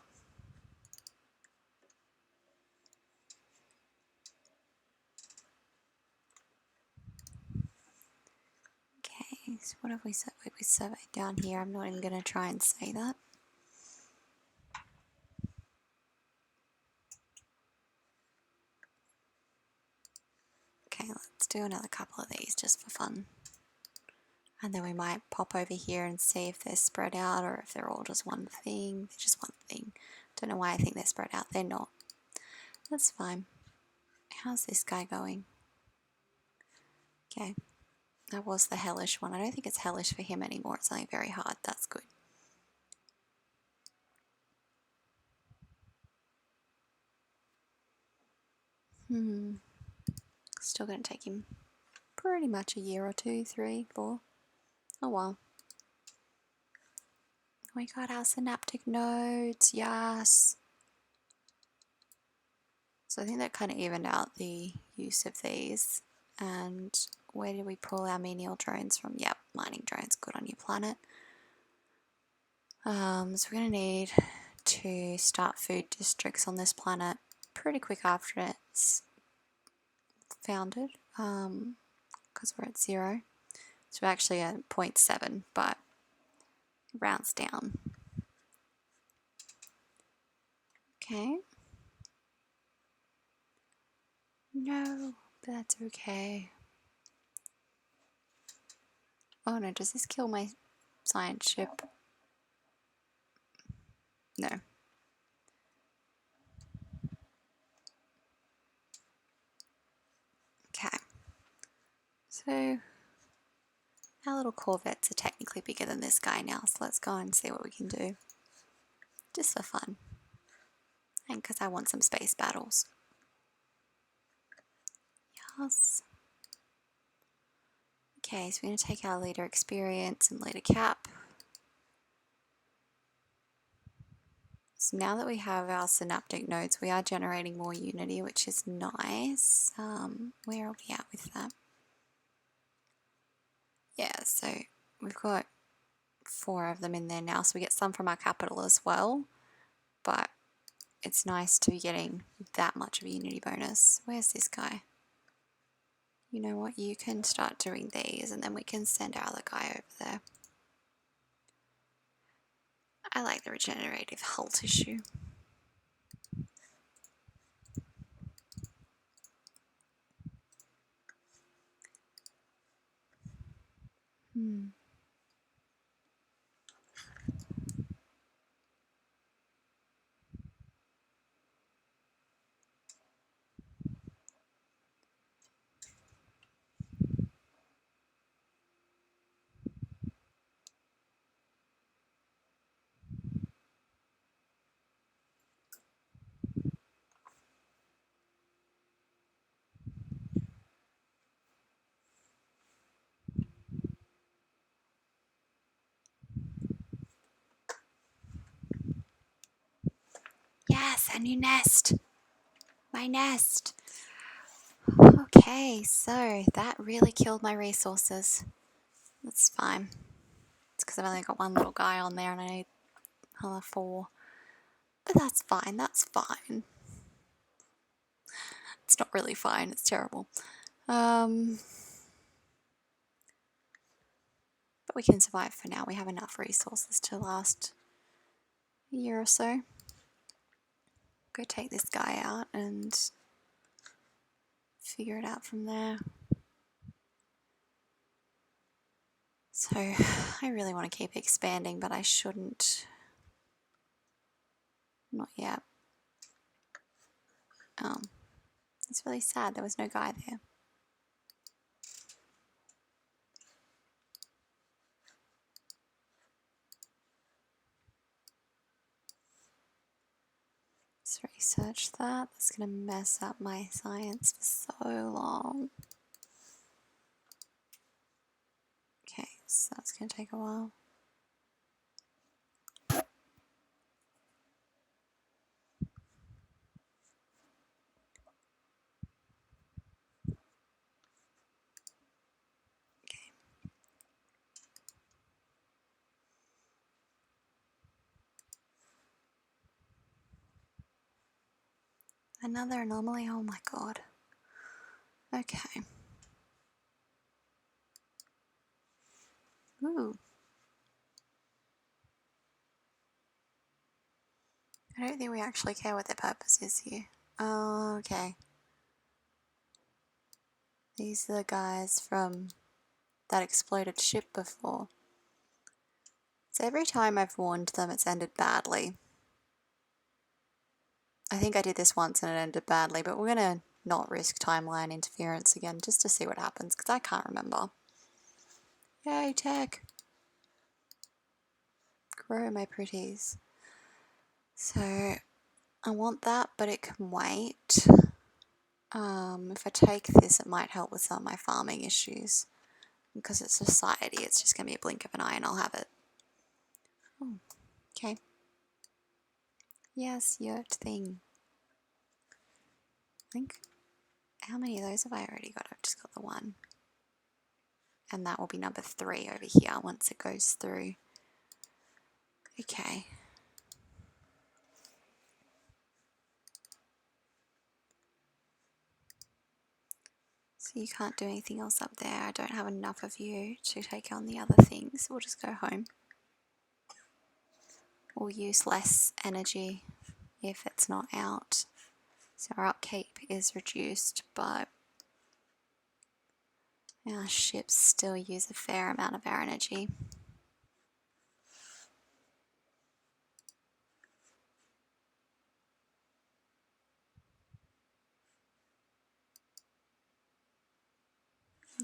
Okay, so what have we surveyed? We surveyed down here. I'm not even going to try and say that. Okay, let's do another couple of these just for fun. And then we might pop over here and see if they're spread out or if they're all just one thing. They're just one thing. Don't know why I think they're spread out. They're not. That's fine. How's this guy going? Okay. That was the hellish one. I don't think it's hellish for him anymore. It's only very hard. That's good. Still going to take him pretty much a year or 2, 3, 4. Oh well. We got our synaptic nodes. Yes. So I think that kind of evened out the use of these. And where did we pull our menial drones from? Yep, mining drones. Good on you, planet. So we're going to need to start food districts on this planet pretty quick after it's founded, because we're at 0. So we're actually at 0.7, but it rounds down. Okay. No, but that's okay. Oh no, does this kill my science ship? No. Okay. So our little corvettes are technically bigger than this guy now, so let's go and see what we can do. Just for fun. And because I want some space battles. Yes. Okay, so we're going to take our leader experience and leader cap. So now that we have our synaptic nodes, we are generating more unity, which is nice. Where are we at with that? Yeah, so we've got 4 of them in there now, so we get some from our capital as well. But it's nice to be getting that much of a unity bonus. Where's this guy? You know what, you can start doing these and then we can send our other guy over there. I like the regenerative hull tissue. Yes, a new nest. My nest. Okay, so that really killed my resources. That's fine. It's because I've only got one little guy on there and I need another 4. But that's fine, that's fine. It's not really fine, it's terrible. But But we can survive for now. We have enough resources to last a year or so. Go take this guy out and figure it out from there. So I really want to keep expanding, but I shouldn't. Not yet. It's really sad there was no guy there. Let's research that. That's going to mess up my science for so long. Okay, so that's going to take a while. Another anomaly, oh my god. Okay. Ooh. I don't think we actually care what their purpose is here. Oh, okay. These are the guys from that exploded ship before. So every time I've warned them, it's ended badly. I think I did this once and it ended badly, but we're going to not risk timeline interference again just to see what happens, because I can't remember. Yay, tech! Grow my pretties. So, I want that, but it can wait. If I take this, it might help with some of my farming issues. Because it's society, it's just going to be a blink of an eye and I'll have it. Oh, okay. Yes, yurt thing. I think, how many of those have I already got? I've just got the one. And that will be number 3 over here once it goes through. Okay. So you can't do anything else up there. I don't have enough of you to take on the other things. We'll just go home. We'll use less energy if it's not out. So our upkeep is reduced, but our ships still use a fair amount of our energy.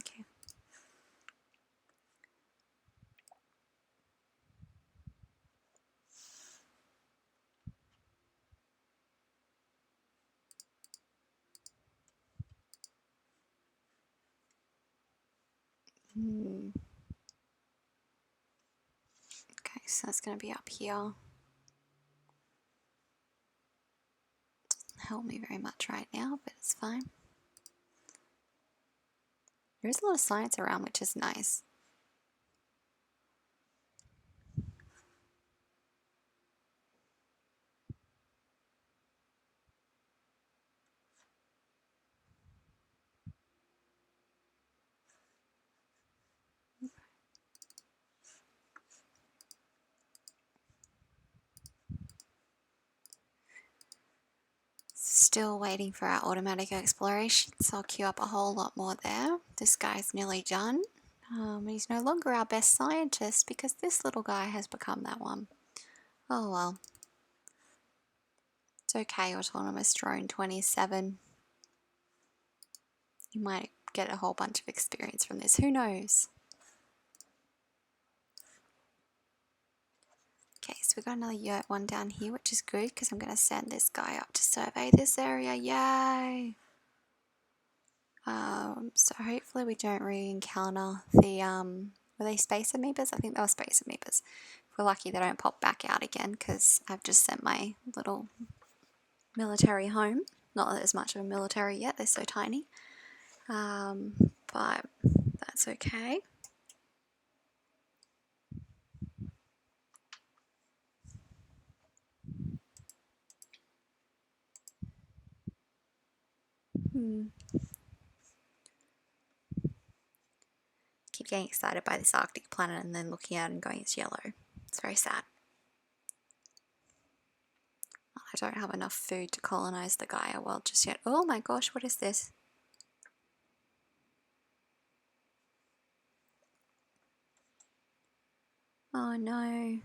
Okay. Okay, so that's going to be up here. Doesn't help me very much right now, but it's fine. There is a lot of science around, which is nice. Still waiting for our automatic exploration, so I'll queue up a whole lot more there. This guy's nearly done. He's no longer our best scientist because this little guy has become that one. Oh well. It's okay, autonomous drone 27. You might get a whole bunch of experience from this, who knows? Okay, so we've got another yurt one down here, which is good because I'm going to send this guy up to survey this area. Yay! So hopefully we don't re-encounter the, were they space amoebas? I think they were space amoebas. If we're lucky they don't pop back out again because I've just sent my little military home. Not that there's much of a military yet, they're so tiny. But that's okay. Keep keep getting excited by this Arctic planet and then looking at it and going, it's yellow. It's very sad. I don't have enough food to colonize the Gaia world just yet. Oh my gosh, what is this? Oh no.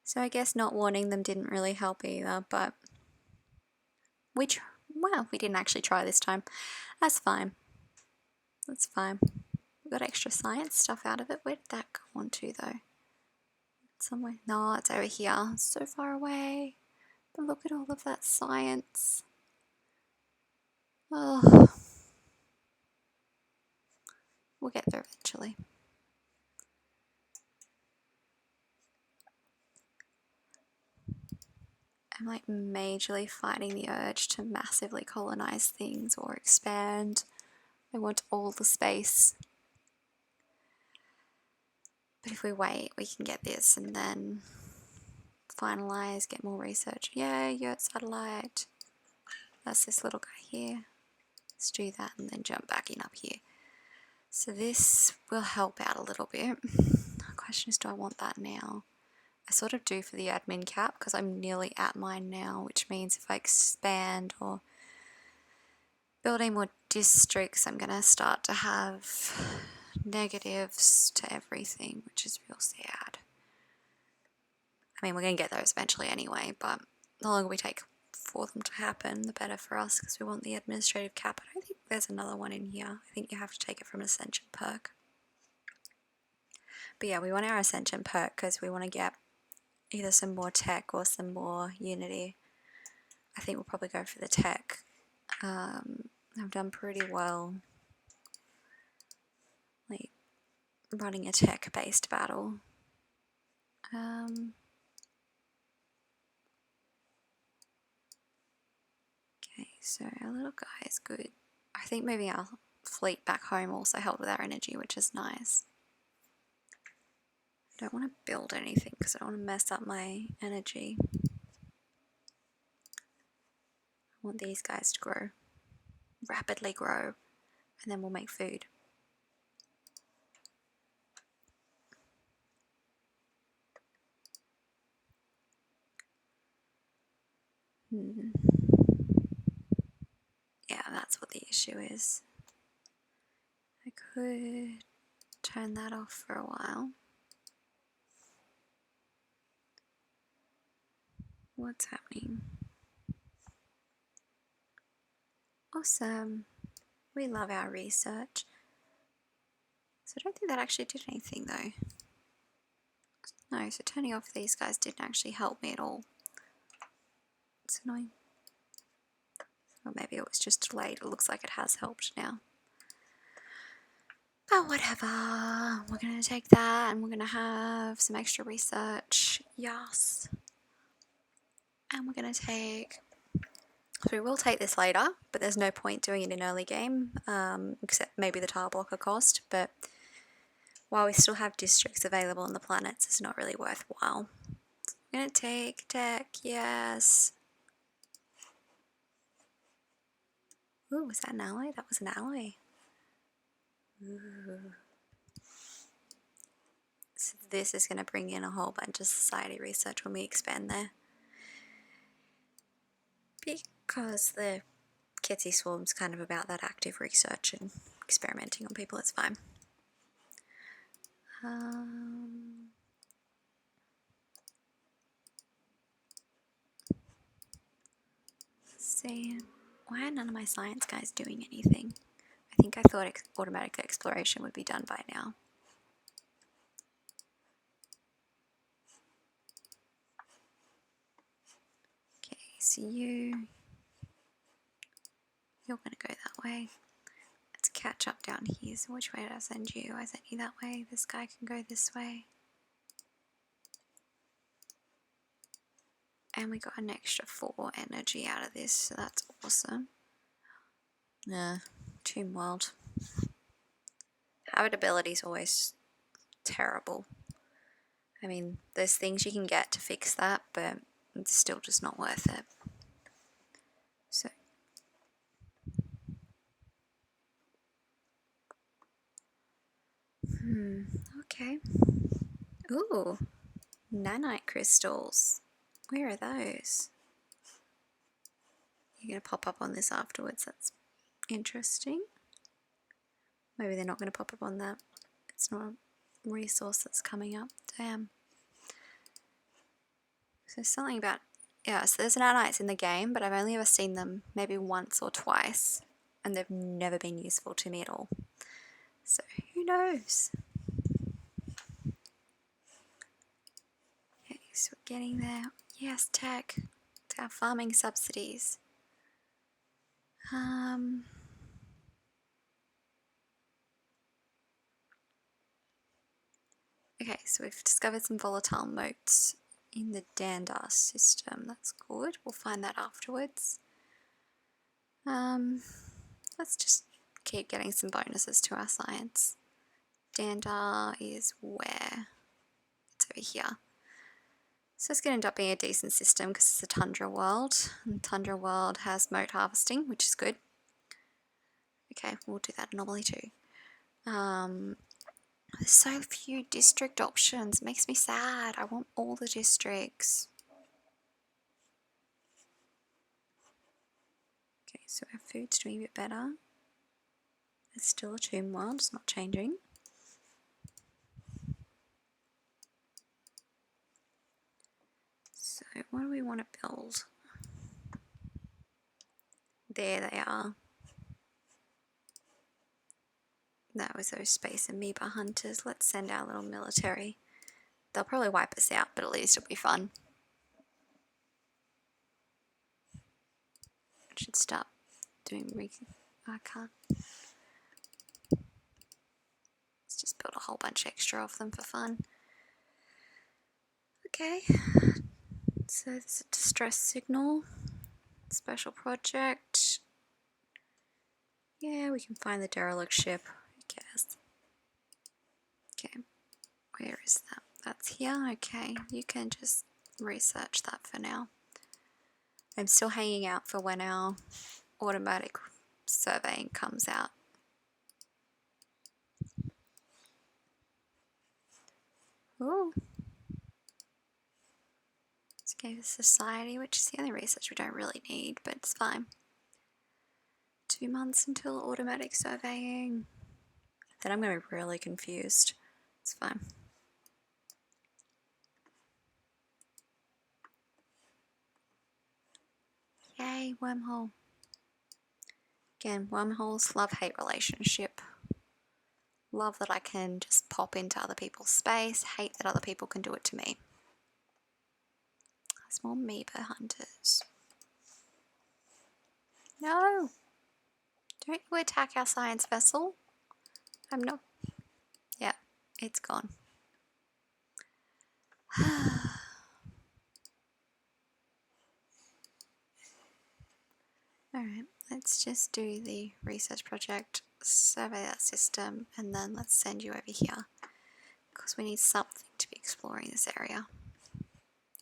So I guess not warning them didn't really help either, but well, we didn't actually try this time. That's fine. That's fine. We got extra science stuff out of it. Where did that go on to though? Somewhere? No, it's over here. It's so far away. But look at all of that science. Oh. We'll get there eventually. I'm like majorly fighting the urge to massively colonize things or expand. I want all the space. But if we wait, we can get this and then finalize, get more research. Yay, Yurt satellite. That's this little guy here. Let's do that and then jump back in up here. So this will help out a little bit. The question is, do I want that now? I sort of do for the admin cap because I'm nearly at mine now, which means if I expand or build any more districts, I'm going to start to have negatives to everything, which is real sad. I mean, we're going to get those eventually anyway, but the longer we take for them to happen, the better for us because we want the administrative cap. I don't think there's another one in here. I think you have to take it from an Ascension perk. But yeah, we want our Ascension perk because we want to get either some more tech or some more Unity. I think we'll probably go for the tech. I've done pretty well like running a tech-based battle. Okay, so our little guy is good. I think moving our fleet back home also helped with our energy, which is nice. I don't want to build anything because I don't want to mess up my energy. I want these guys to grow, rapidly grow, and then we'll make food. Yeah, that's what the issue is. I could turn that off for a while. What's happening? Awesome. We love our research. So I don't think that actually did anything though. No, so turning off these guys didn't actually help me at all. It's annoying. Or maybe it was just delayed. It looks like it has helped now. But whatever. We're going to take that and we're going to have some extra research. Yes. And we're going to take... So we will take this later, but there's no point doing it in early game, except maybe the tile blocker cost. But while we still have districts available on the planets, it's not really worthwhile. I'm going to take tech. Yes. Ooh, was that an ally? That was an ally. Ooh. So this is going to bring in a whole bunch of society research when we expand there. Because the Kitsy Swarm's kind of about that active research and experimenting on people, it's fine. Let's see. Why are none of my science guys doing anything? I think I thought automatic exploration would be done by now. Okay, so you're going to go that way. Let's catch up down here. So which way did I send you? I sent you that way. This guy can go this way. And we got an extra 4 energy out of this, so that's awesome. Yeah, Tomb World. Habitability is always terrible. I mean, there's things you can get to fix that, but it's still just not worth it. So Okay. Ooh, nanite crystals. Where are those? You're going to pop up on this afterwards. That's interesting. Maybe they're not going to pop up on that. It's not a resource that's coming up. Damn. So something about... Yeah, so there's nanites in the game, but I've only ever seen them maybe once or twice. And they've never been useful to me at all. So who knows? Okay, so we're getting there. Yes, tech. To our farming subsidies. Okay, so we've discovered some volatile motes in the Dandar system. That's good. We'll find that afterwards. Let's just keep getting some bonuses to our science. Dandar is where? It's over here. So it's going to end up being a decent system because it's a tundra world. And tundra world has mote harvesting, which is good. Okay, we'll do that anomaly too. There's so few district options. It makes me sad. I want all the districts. Okay, so our food's doing a bit better. It's still a tomb world, it's not changing. So what do we want to build? There they are. That was those space amoeba hunters. Let's send our little military. They'll probably wipe us out, but at least it'll be fun. I should start doing I can't. Let's just build a whole bunch extra of them for fun. Okay. So there's a distress signal. Special project. Yeah, we can find the derelict ship. Who cares? Okay. Where is that? That's here. Okay. You can just research that for now. I'm still hanging out for when our automatic surveying comes out. Ooh. Let's go to society, which is the only research we don't really need, but it's fine. 2 months until automatic surveying. Then I'm going to be really confused. It's fine. Yay, wormhole. Again, wormholes, love-hate relationship. Love that I can just pop into other people's space, hate that other people can do it to me. There's more amoeba hunters. No! Don't you attack our science vessel. I'm not... Yeah, it's gone. Alright, let's just do the research project, survey that system, and then let's send you over here. Because we need something to be exploring this area.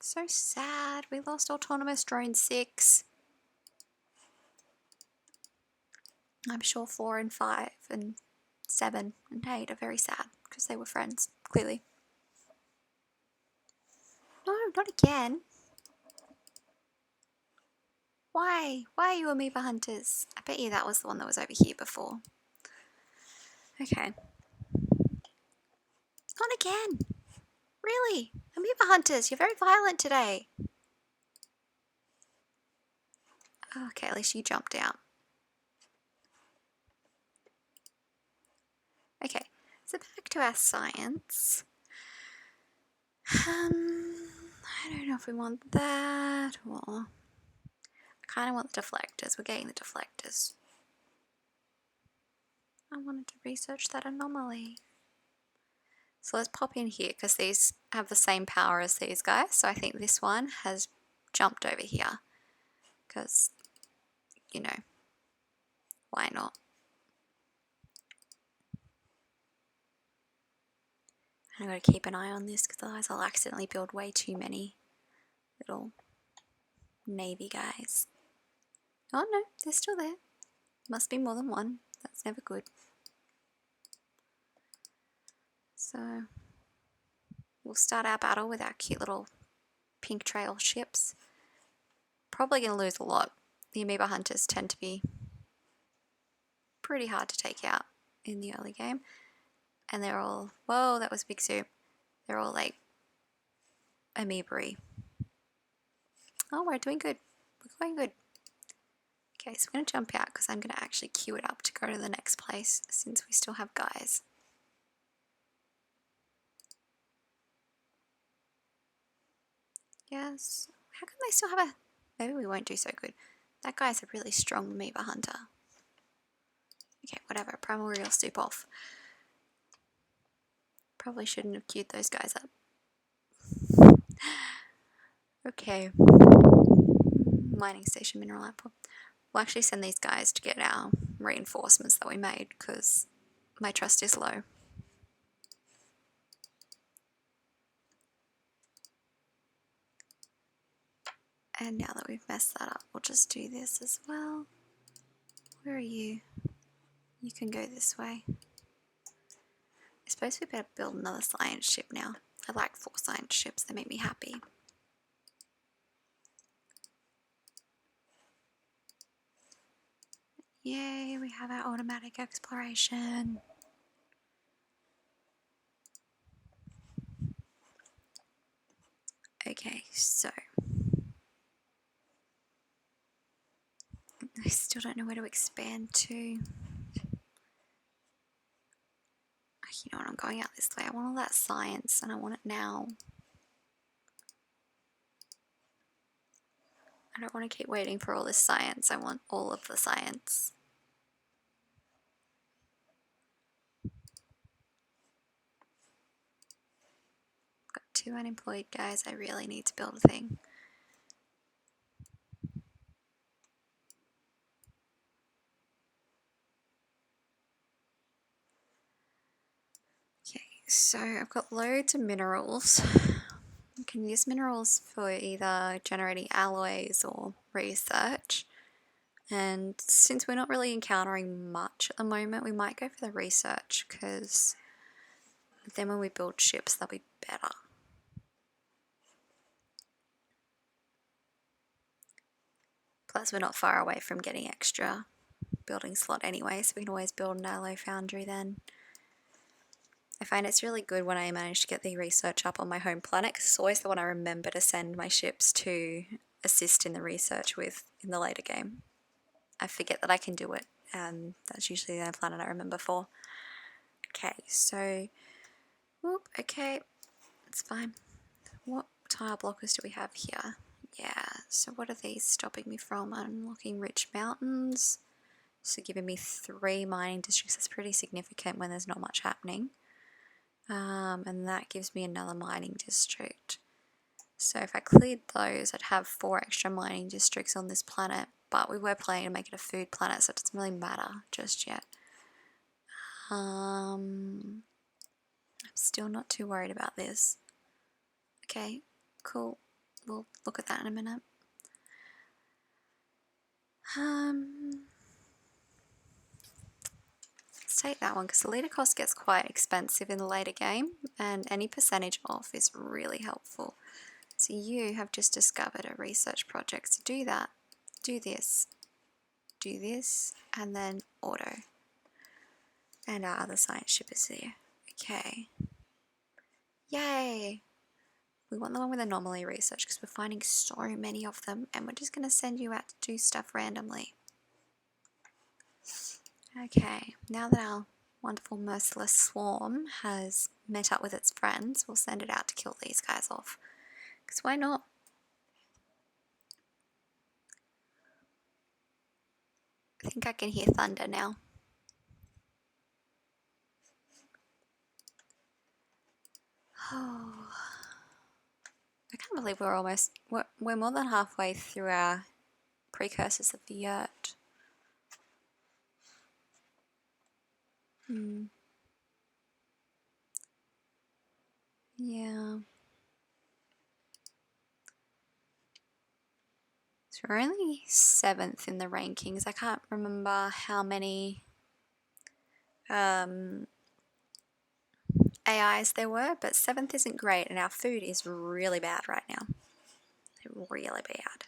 So sad, we lost autonomous drone 6. I'm sure 4 and 5 and 7 and 8 are very sad because they were friends, clearly. No, not again. Why? Why are you amoeba hunters? I bet you that was the one that was over here before. Okay. Not again. Really? Amoeba hunters, you're very violent today. Okay, at least you jumped out. Okay, so back to our science. I don't know if we want that or... I kind of want the deflectors. We're getting the deflectors. I wanted to research that anomaly. So let's pop in here because these have the same power as these guys. So I think this one has jumped over here because, you know, why not? I've got to keep an eye on this because otherwise I'll accidentally build way too many little navy guys. Oh no, they're still there. Must be more than one. That's never good. So we'll start our battle with our cute little pink trail ships. Probably going to lose a lot. The amoeba hunters tend to be pretty hard to take out in the early game. And they're all, whoa, that was a big soup. They're all like amoeba-y. Oh, we're doing good. We're going good. Okay, so we're going to jump out because I'm going to actually queue it up to go to the next place since we still have guys. Yes. How come they still have a... Maybe we won't do so good. That guy's a really strong amoeba hunter. Okay, whatever. Primordial soup off. Probably shouldn't have queued those guys up. Okay. Mining station mineral output. We'll actually send these guys to get our reinforcements that we made because my trust is low. And now that we've messed that up, we'll just do this as well. Where are you? You can go this way. I suppose we better build another science ship now. I like 4 science ships, they make me happy. Yay, we have our automatic exploration. Okay, so I still don't know where to expand to. You know what, I'm going out this way. I want all that science and I want it now. I don't want to keep waiting for all this science. I want all of the science. Got 2 unemployed guys. I really need to build a thing. Okay, so I've got loads of minerals. You can use minerals for either generating alloys or research. And since we're not really encountering much at the moment, we might go for the research because then when we build ships, they'll be better. Plus, we're not far away from getting extra building slot anyway, so we can always build an alloy foundry then. I find it's really good when I manage to get the research up on my home planet because it's always the one I remember to send my ships to assist in the research with in the later game. I forget that I can do it, and that's usually the planet I remember for. Okay, so, whoop, okay, it's fine. What tile blockers do we have here? Yeah, so what are these stopping me from? Unlocking rich mountains. So giving me 3 mining districts. That's pretty significant when there's not much happening. And that gives me another mining district. So if I cleared those, I'd have 4 extra mining districts on this planet. But we were planning to make it a food planet, so it doesn't really matter just yet. I'm still not too worried about this. Okay, cool. We'll look at that in a minute. Let's take that one because the leader cost gets quite expensive in the later game, and any percentage off is really helpful. So you have just discovered a research project. So do that, do this, and then auto. And our other science ship is there. Okay. Yay! We want the one with anomaly research because we're finding so many of them, and we're just going to send you out to do stuff randomly. Okay, now that our wonderful merciless swarm has met up with its friends, we'll send it out to kill these guys off. Because why not? I think I can hear thunder now. Oh, I can't believe we're more than halfway through our precursors of the yurt. Yeah. So we're only 7th in the rankings. I can't remember how many AIs there were, but 7th isn't great, and our food is really bad right now. Really bad.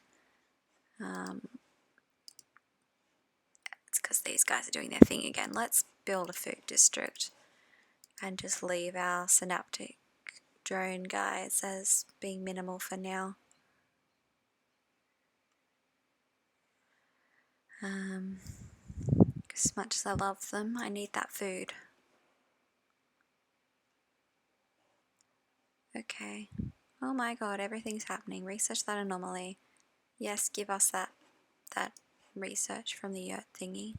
It's because these guys are doing their thing again. Let's build a food district and just leave our synaptic drone guys as being minimal for now. As much as I love them, I need that food. Okay. Oh my god, everything's happening. Research that anomaly. Yes, give us that research from the yurt thingy.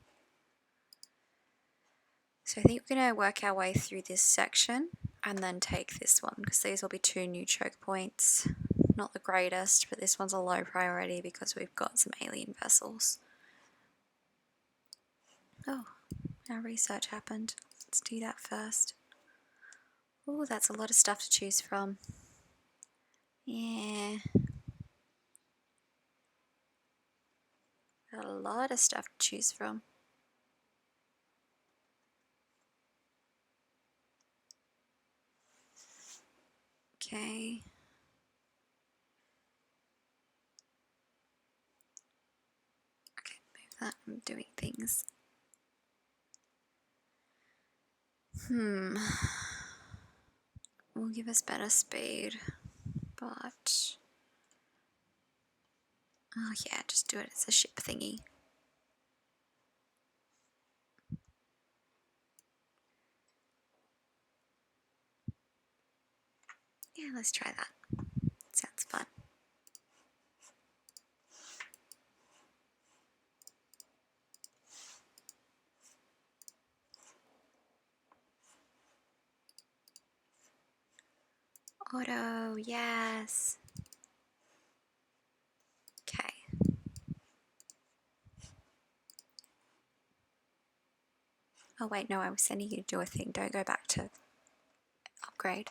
So I think we're going to work our way through this section and then take this one, because these will be 2 new choke points. Not the greatest, but this one's a low priority because we've got some alien vessels. Oh, our research happened. Let's do that first. Oh, that's a lot of stuff to choose from. Yeah. Got a lot of stuff to choose from. Okay. Okay, move that. I'm doing things. Will give us better speed, but oh yeah, just do it as a ship thingy. Yeah, let's try that. Sounds fun. Auto, yes. Okay. Oh wait, no, I was sending you to do a thing. Don't go back to upgrade.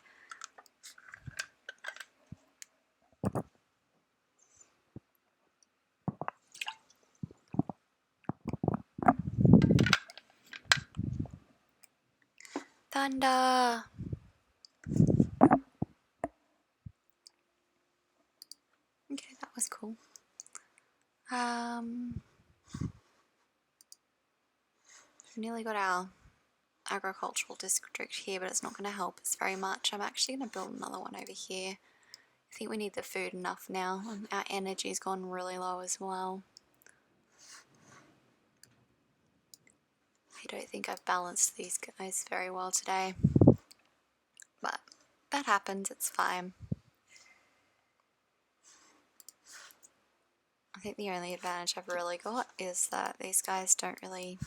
Thunder! Okay, that was cool. We've nearly got our agricultural district here, but it's not going to help us very much. I'm actually going to build another one over here. I think we need the food enough now, and our energy's gone really low as well. I don't think I've balanced these guys very well today, but that happens, it's fine. I think the only advantage I've really got is that these guys don't really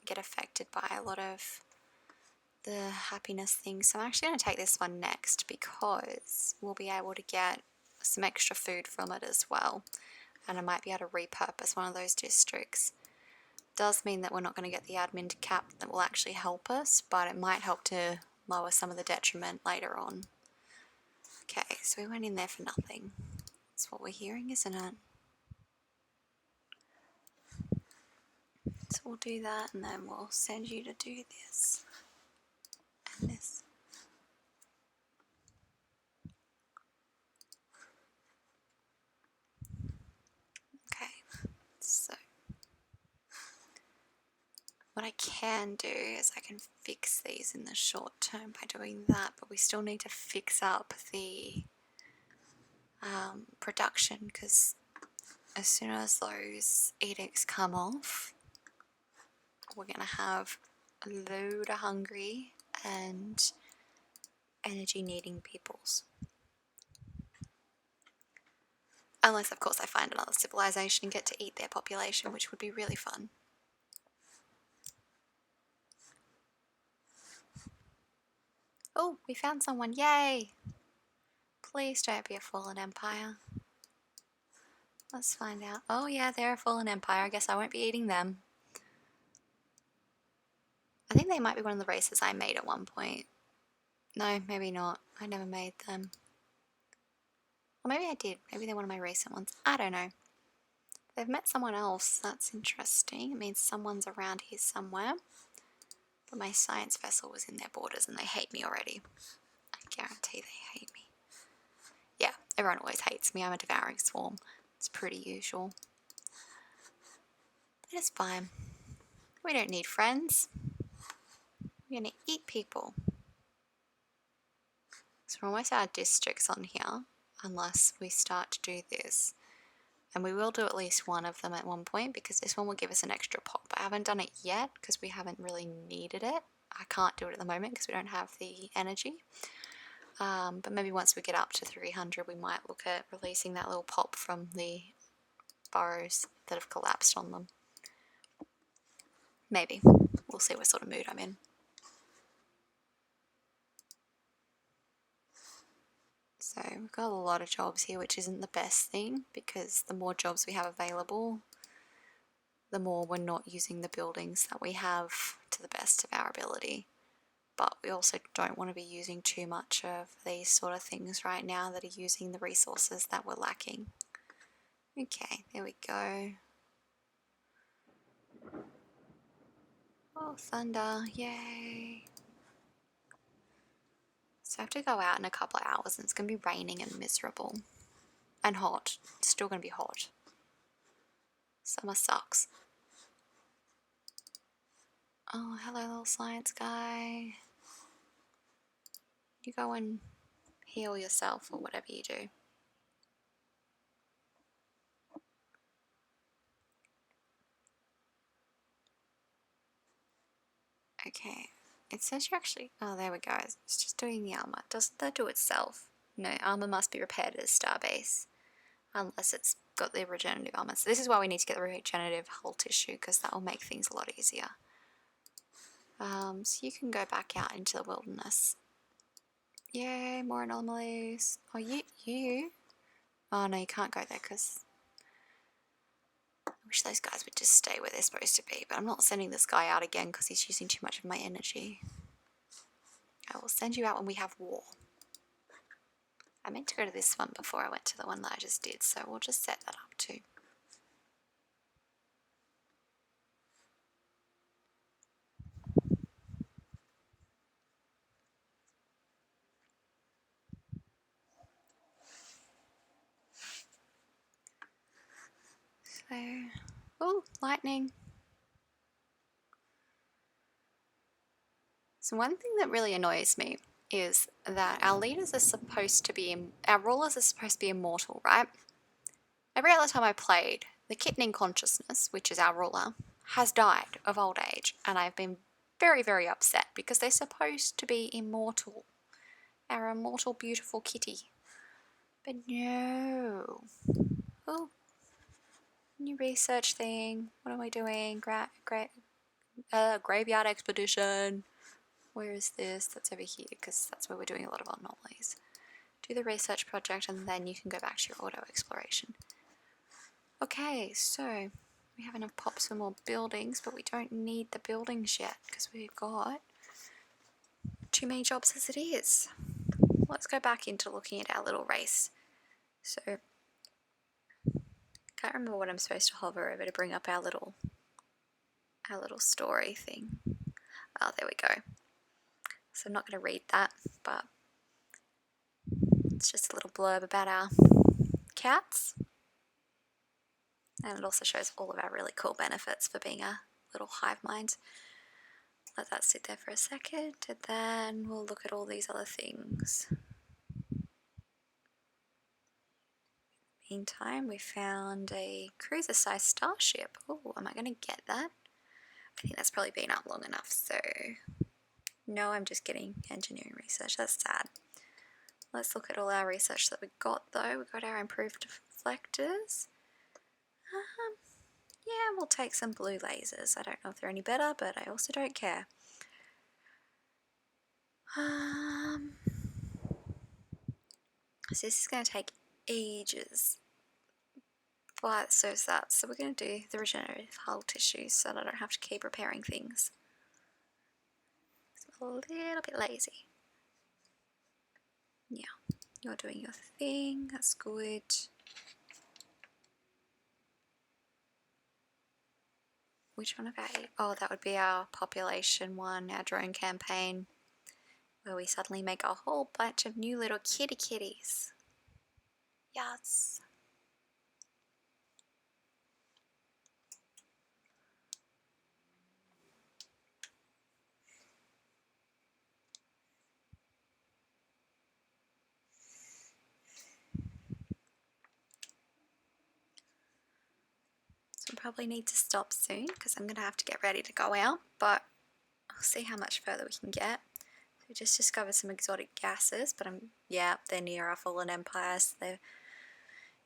get affected by a lot of the happiness things. So I'm actually going to take this one next because we'll be able to get some extra food from it as well, and I might be able to repurpose one of those districts. Does mean that we're not going to get the admin cap that will actually help us, but it might help to lower some of the detriment later on. Okay, so we went in there for nothing. That's what we're hearing, isn't it? So we'll do that, and then we'll send you to do this and this. Okay, so what I can do is I can fix these in the short term by doing that, but we still need to fix up the production, because as soon as those edicts come off, we're going to have a load of hungry and energy needing peoples. Unless, of course, I find another civilization and get to eat their population, which would be really fun. Oh, we found someone, yay! Please don't be a fallen empire. Let's find out. Oh yeah, they're a fallen empire. I guess I won't be eating them. I think they might be one of the races I made at one point. No, maybe not. I never made them. Or maybe I did. Maybe they're one of my recent ones. I don't know. They've met someone else. That's interesting. It means someone's around here somewhere. But my science vessel was in their borders and they hate me already. I guarantee they hate me. Yeah, everyone always hates me. I'm a devouring swarm. It's pretty usual. But it's fine. We don't need friends. We're going to eat people. So we're almost out of districts on here, unless we start to do this. And we will do at least one of them at one point, because this one will give us an extra pop. I haven't done it yet, because we haven't really needed it. I can't do it at the moment, because we don't have the energy. But maybe once we get up to 300, we might look at releasing that little pop from the burrows that have collapsed on them. Maybe. We'll see what sort of mood I'm in. So we've got a lot of jobs here, which isn't the best thing, because the more jobs we have available, the more we're not using the buildings that we have to the best of our ability. But we also don't want to be using too much of these sort of things right now that are using the resources that we're lacking. Okay, there we go. Oh, thunder, yay. So I have to go out in a couple of hours and it's going to be raining and miserable. And hot. It's still going to be hot. Summer sucks. Oh, hello little science guy. You go and heal yourself or whatever you do. Okay. It says you actually... Oh, there we go. It's just doing the armor. Doesn't that do itself? No, armor must be repaired at a starbase. Unless it's got the regenerative armor. So this is why we need to get the regenerative hull tissue, because that will make things a lot easier. So you can go back out into the wilderness. Yay, more anomalies. Oh, you. Oh, no, you can't go there because... I wish those guys would just stay where they're supposed to be, but I'm not sending this guy out again because he's using too much of my energy. I will send you out when we have war. I meant to go to this one before I went to the one that I just did, so we'll just set that up too. So, oh, lightning. So one thing that really annoys me is that our leaders are supposed to be, our rulers are supposed to be immortal, right? Every other time I played, the kitten in consciousness, which is our ruler, has died of old age, and I've been very, very upset because they're supposed to be immortal. Our immortal, beautiful kitty. But no. Oh, new research thing. What am I doing? Graveyard expedition. Where is this? That's over here, because that's where we're doing a lot of anomalies. Do the research project and then you can go back to your auto exploration. Okay, so we have enough pops for more buildings, but we don't need the buildings yet because we've got too many jobs as it is. Let's go back into looking at our little race. So, can't remember what I'm supposed to hover over to bring up our little story thing. Oh, there we go. So I'm not going to read that, but it's just a little blurb about our cats. And it also shows all of our really cool benefits for being a little hive mind. Let that sit there for a second, and then we'll look at all these other things. Meantime, we found a cruiser-sized starship. Oh, am I going to get that? I think that's probably been up long enough, so... No, I'm just getting engineering research. That's sad. Let's look at all our research that we got, though. We got our improved deflectors. Yeah, we'll take some blue lasers. I don't know if they're any better, but I also don't care. So this is going to take ages. But so is that. So we're going to do the regenerative hull tissue so that I don't have to keep repairing things. I'm a little bit lazy. Yeah, you're doing your thing. That's good. which one of our... Oh, that would be our population one, our drone campaign, where we suddenly make a whole bunch of new little kitties. Yes. So I probably need to stop soon because I'm going to have to get ready to go out, but I'll see how much further we can get. So we just discovered some exotic gases, but yeah, they're near our fallen empires. They're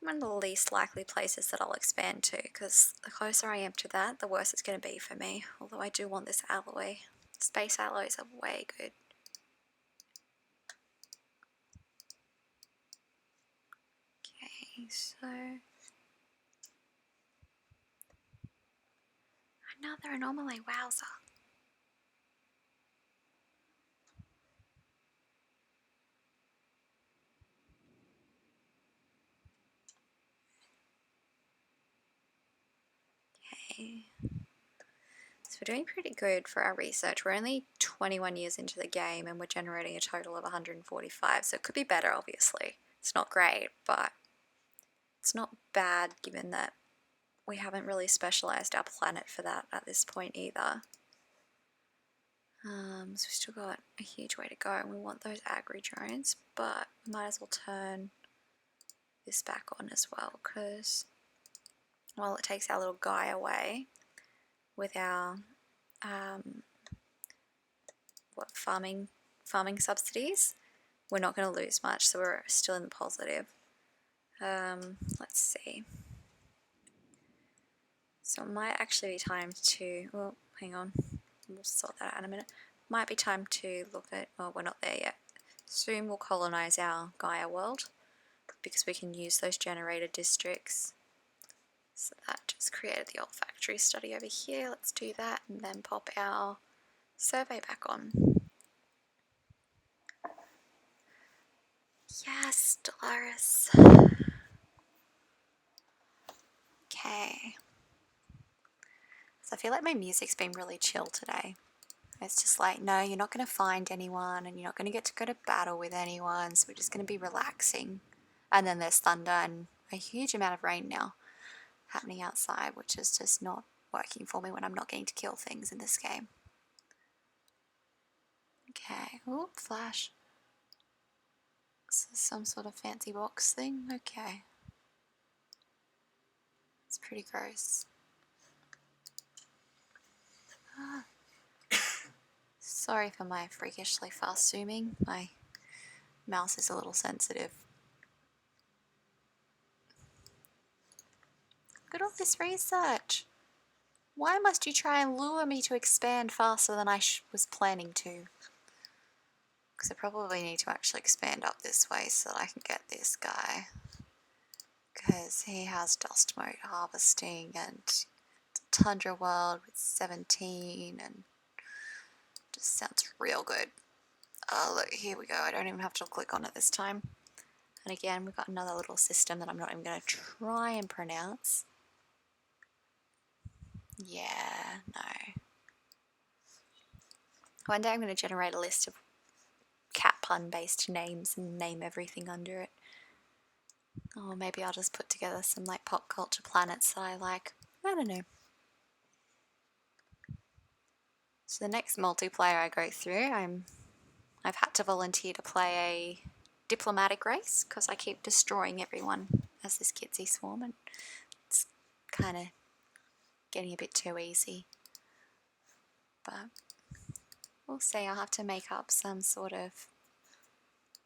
one of the least likely places that I'll expand to, because the closer I am to that, the worse it's going to be for me. Although I do want this alloy. Space alloys are way good. Okay, so... Another anomaly, wowza. Okay. So we're doing pretty good for our research. We're only 21 years into the game and we're generating a total of 145, so it could be better, obviously. It's not great, but it's not bad given that we haven't really specialized our planet for that at this point either. So we've still got a huge way to go, and we want those agri drones, but we might as well turn this back on as well, because while it takes our little guy away with our farming subsidies, we're not going to lose much, so we're still in the positive. Let's see. So it might actually be time to, well, hang on, we'll sort that out in a minute. Might be time to look at, well, we're not there yet. Soon we'll colonize our Gaia world, because we can use those generator districts. So that just created the olfactory study over here. Let's do that and then pop our survey back on. Yes, Stellaris. Okay. So I feel like my music's been really chill today. It's just like, no, you're not going to find anyone and you're not going to get to go to battle with anyone, so we're just going to be relaxing. And then there's thunder and a huge amount of rain now happening outside, which is just not working for me when I'm not getting to kill things in this game. Okay, oop, flash. This is some sort of fancy box thing, okay. It's pretty gross. Sorry for my freakishly fast zooming. My mouse is a little sensitive. Look at all this research. Why must you try and lure me to expand faster than I was planning to? Because I probably need to actually expand up this way so that I can get this guy. Because he has dust mote harvesting and Tundra World with 17 and just sounds real good. Oh look, here we go. I don't even have to click on it this time. And again, we've got another little system that I'm not even going to try and pronounce. Yeah, no. One day I'm going to generate a list of cat pun based names and name everything under it. Or maybe I'll just put together some like pop culture planets that I like. I don't know. So the next multiplayer I go through, I've had to volunteer to play a diplomatic race because I keep destroying everyone as this Kitsy swarm, and it's kind of getting a bit too easy. But we'll see. I'll have to make up some sort of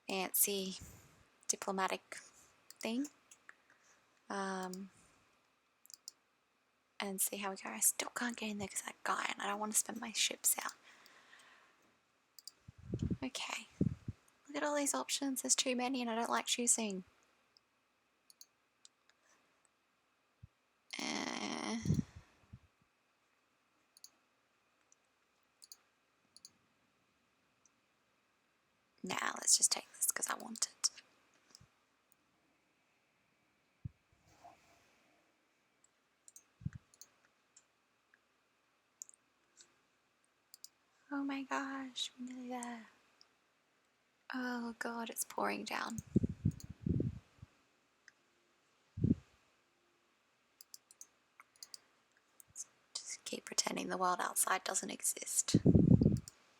fancy diplomatic thing. And see how we go. I still can't get in there because that guy, and I don't want to spend my ships out. Okay. Look at all these options. There's too many and I don't like choosing. Nah, let's just take this because I want it. my gosh, we're nearly there. Oh god, it's pouring down. Just keep pretending the world outside doesn't exist.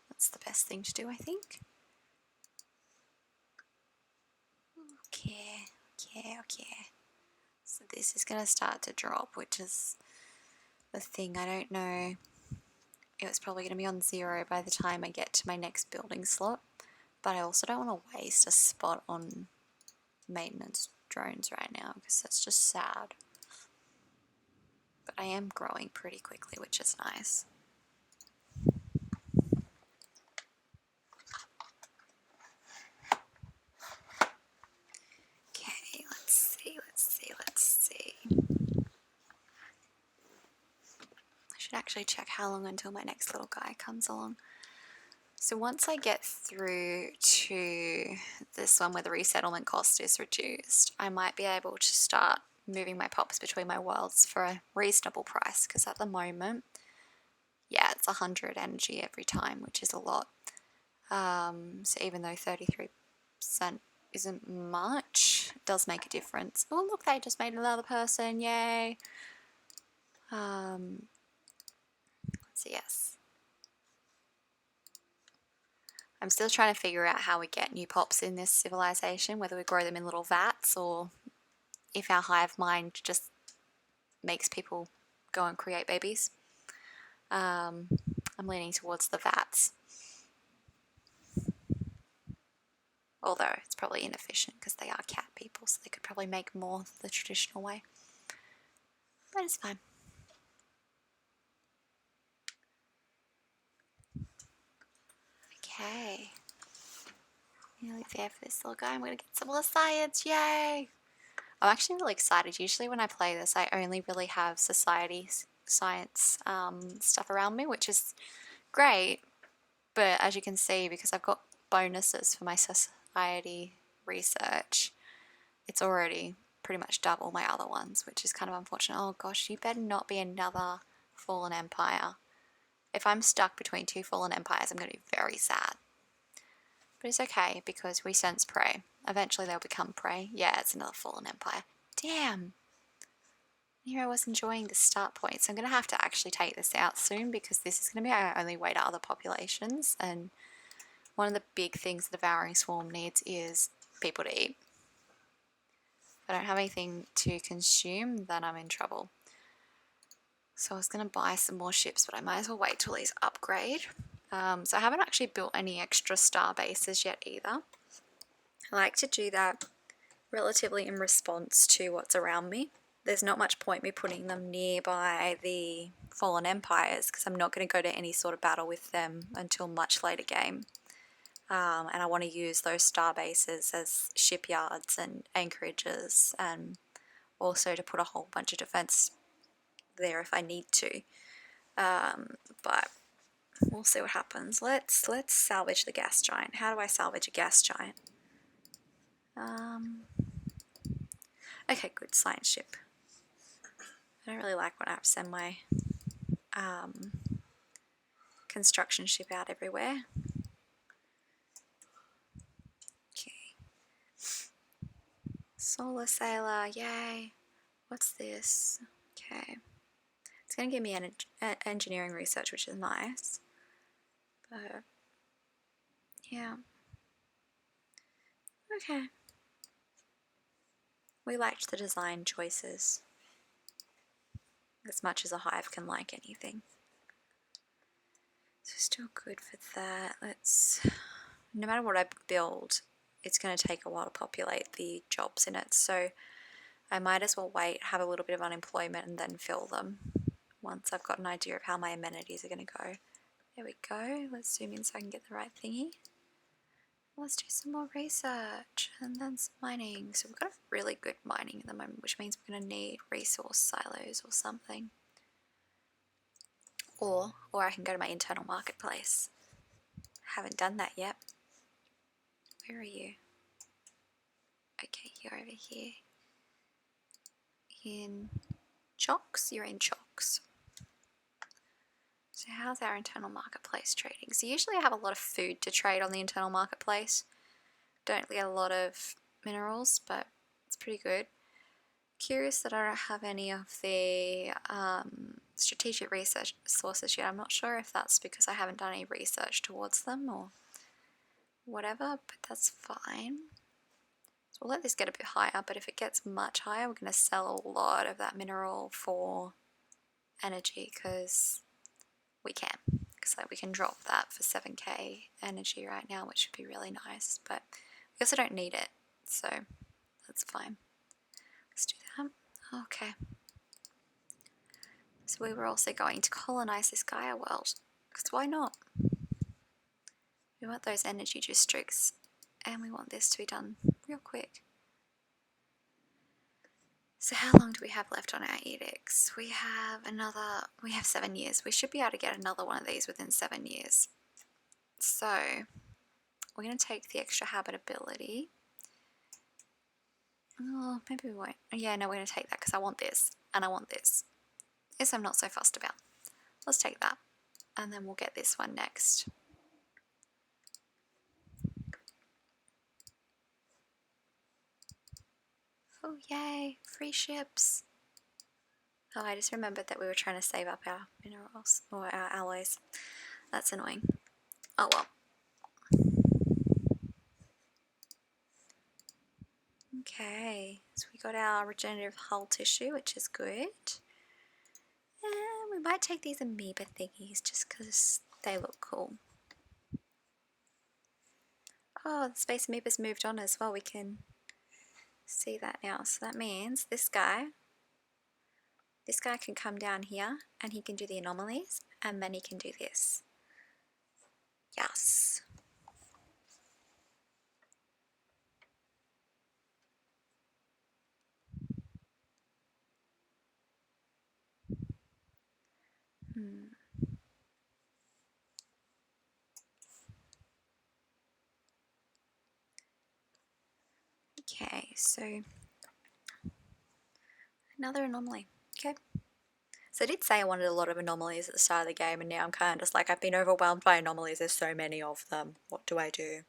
That's the best thing to do, I think. Okay. So this is going to start to drop, which is the thing. I don't know. It's probably going to be on 0 by the time I get to my next building slot. But I also don't want to waste a spot on maintenance drones right now because that's just sad. But I am growing pretty quickly, which is nice. Okay, let's see. I should actually check how long until my next little guy comes along. So once I get through to this one where the resettlement cost is reduced, I might be able to start moving my pops between my worlds for a reasonable price, because at the moment, yeah, it's 100 energy every time, which is a lot. So even though 33% isn't much, it does make a difference. Oh look, they just made another person, yay! Let's see, yes. I'm still trying to figure out how we get new pops in this civilization, whether we grow them in little vats or if our hive mind just makes people go and create babies. I'm leaning towards the vats. Although it's probably inefficient because they are cat people, so they could probably make more the traditional way. But it's fine. Okay. Nearly there for this little guy. I'm going to get some more science. Yay! I'm actually really excited. Usually when I play this, I only really have society science stuff around me, which is great. But as you can see, because I've got bonuses for my society research, it's already pretty much double my other ones, which is kind of unfortunate. Oh gosh, you better not be another fallen empire. If I'm stuck between 2 fallen empires, I'm going to be very sad. But it's okay, because we sense prey. Eventually they'll become prey. Yeah, it's another fallen empire. Damn! Here I was enjoying the start point, so I'm going to have to actually take this out soon, because this is going to be our only way to other populations, and one of the big things the Devouring Swarm needs is people to eat. If I don't have anything to consume, then I'm in trouble. So I was going to buy some more ships, but I might as well wait till these upgrade. So I haven't actually built any extra star bases yet either. I like to do that relatively in response to what's around me. There's not much point me putting them nearby the fallen empires, because I'm not going to go to any sort of battle with them until much later game. And I want to use those star bases as shipyards and anchorages, and also to put a whole bunch of defense there if I need to. But we'll see what happens. Let's salvage the gas giant. How do I salvage a gas giant? Okay, good, science ship. I don't really like when I have to send my construction ship out everywhere. Okay. Solar sailor, yay. What's this? Okay. It's going to give me an engineering research, which is nice. But, yeah. Okay. We liked the design choices as much as a hive can like anything. So still good for that. No matter what I build, it's going to take a while to populate the jobs in it. So I might as well wait, have a little bit of unemployment, and then fill them once I've got an idea of how my amenities are going to go. There we go. Let's zoom in so I can get the right thingy. Let's do some more research and then some mining. So we've got a really good mining at the moment, which means we're going to need resource silos or something. Or I can go to my internal marketplace. Haven't done that yet. Where are you? Okay, you're over here. In Chocks? You're in Chocks. So how's our internal marketplace trading? So usually I have a lot of food to trade on the internal marketplace. Don't get a lot of minerals, but it's pretty good. Curious that I don't have any of the strategic research sources yet. I'm not sure if that's because I haven't done any research towards them or whatever, but that's fine. So we'll let this get a bit higher, but if it gets much higher, we're going to sell a lot of that mineral for energy because we can. Because like we can drop that for 7k energy right now, which would be really nice, but I guess I don't need it, so that's fine. Let's do that. Okay. So we were also going to colonize this Gaia world, because why not? We want those energy districts, and we want this to be done real quick. So how long do we have left on our edicts? We have 7 years. We should be able to get another one of these within 7 years. So we're going to take the extra habitability. Oh, maybe we won't. Yeah, no, we're going to take that because I want this and I want this. This I'm not so fussed about. Let's take that. And then we'll get this one next. Oh, yay. Free ships. Oh, I just remembered that we were trying to save up our minerals or our alloys. That's annoying. Oh well. Okay, so we got our regenerative hull tissue, which is good. And we might take these amoeba thingies just because they look cool. Oh, the space amoeba's moved on as well. We can see that now. So that means this guy can come down here and he can do the anomalies and then he can do this. Yes. Okay, so another anomaly. Okay. So I did say I wanted a lot of anomalies at the start of the game, and now I'm kind of just like, I've been overwhelmed by anomalies. There's so many of them. What do I do?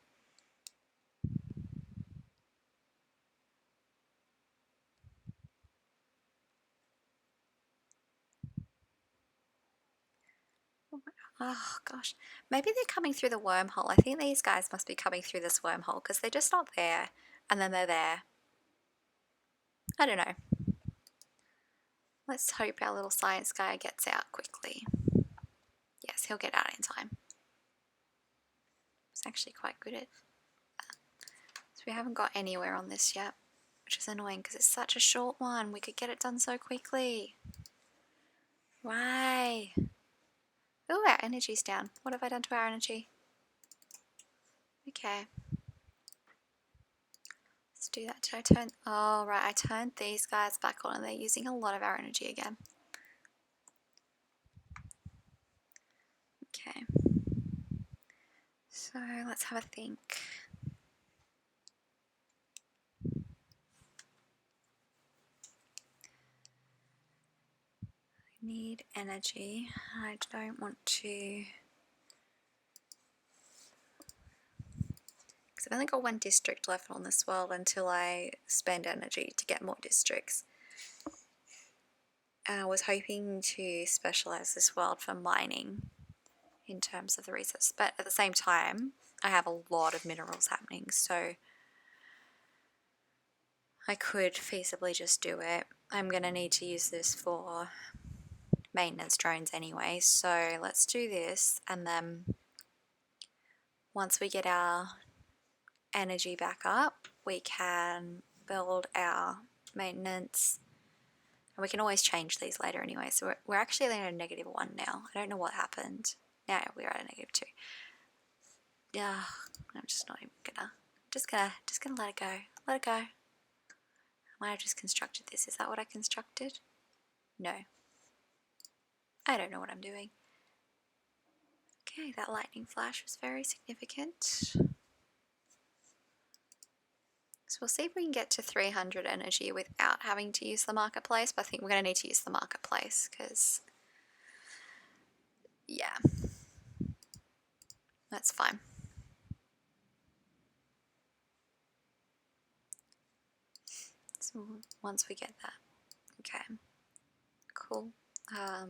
Oh gosh, maybe they're coming through the wormhole. I think these guys must be coming through this wormhole because they're just not there, and then they're there. I don't know. Let's hope our little science guy gets out quickly. Yes, he'll get out in time. He's actually quite good at that. So we haven't got anywhere on this yet, which is annoying because it's such a short one. We could get it done so quickly. Why? Oh, our energy's down. What have I done to our energy? Okay. Let's do that. Did I turn... Oh, right. I turned these guys back on and they're using a lot of our energy again. Okay. So let's have a think. I need energy. I don't want to... Because I've only got one district left on this world until I spend energy to get more districts. And I was hoping to specialize this world for mining in terms of the resources, but at the same time I have a lot of minerals happening, so I could feasibly just do it. I'm going to need to use this for maintenance drones anyway, so let's do this, and then once we get our energy back up we can build our maintenance. And we can always change these later anyway. So we're actually at a -1 now. I don't know what happened. Now we're at a -2. Yeah, I'm just not even gonna. Just gonna let it go. Let it go. I might have just constructed this. Is that what I constructed? No. I don't know what I'm doing. Okay, that lightning flash was very significant. So we'll see if we can get to 300 energy without having to use the marketplace, but I think we're going to need to use the marketplace because, yeah, that's fine. So once we get that, okay, cool.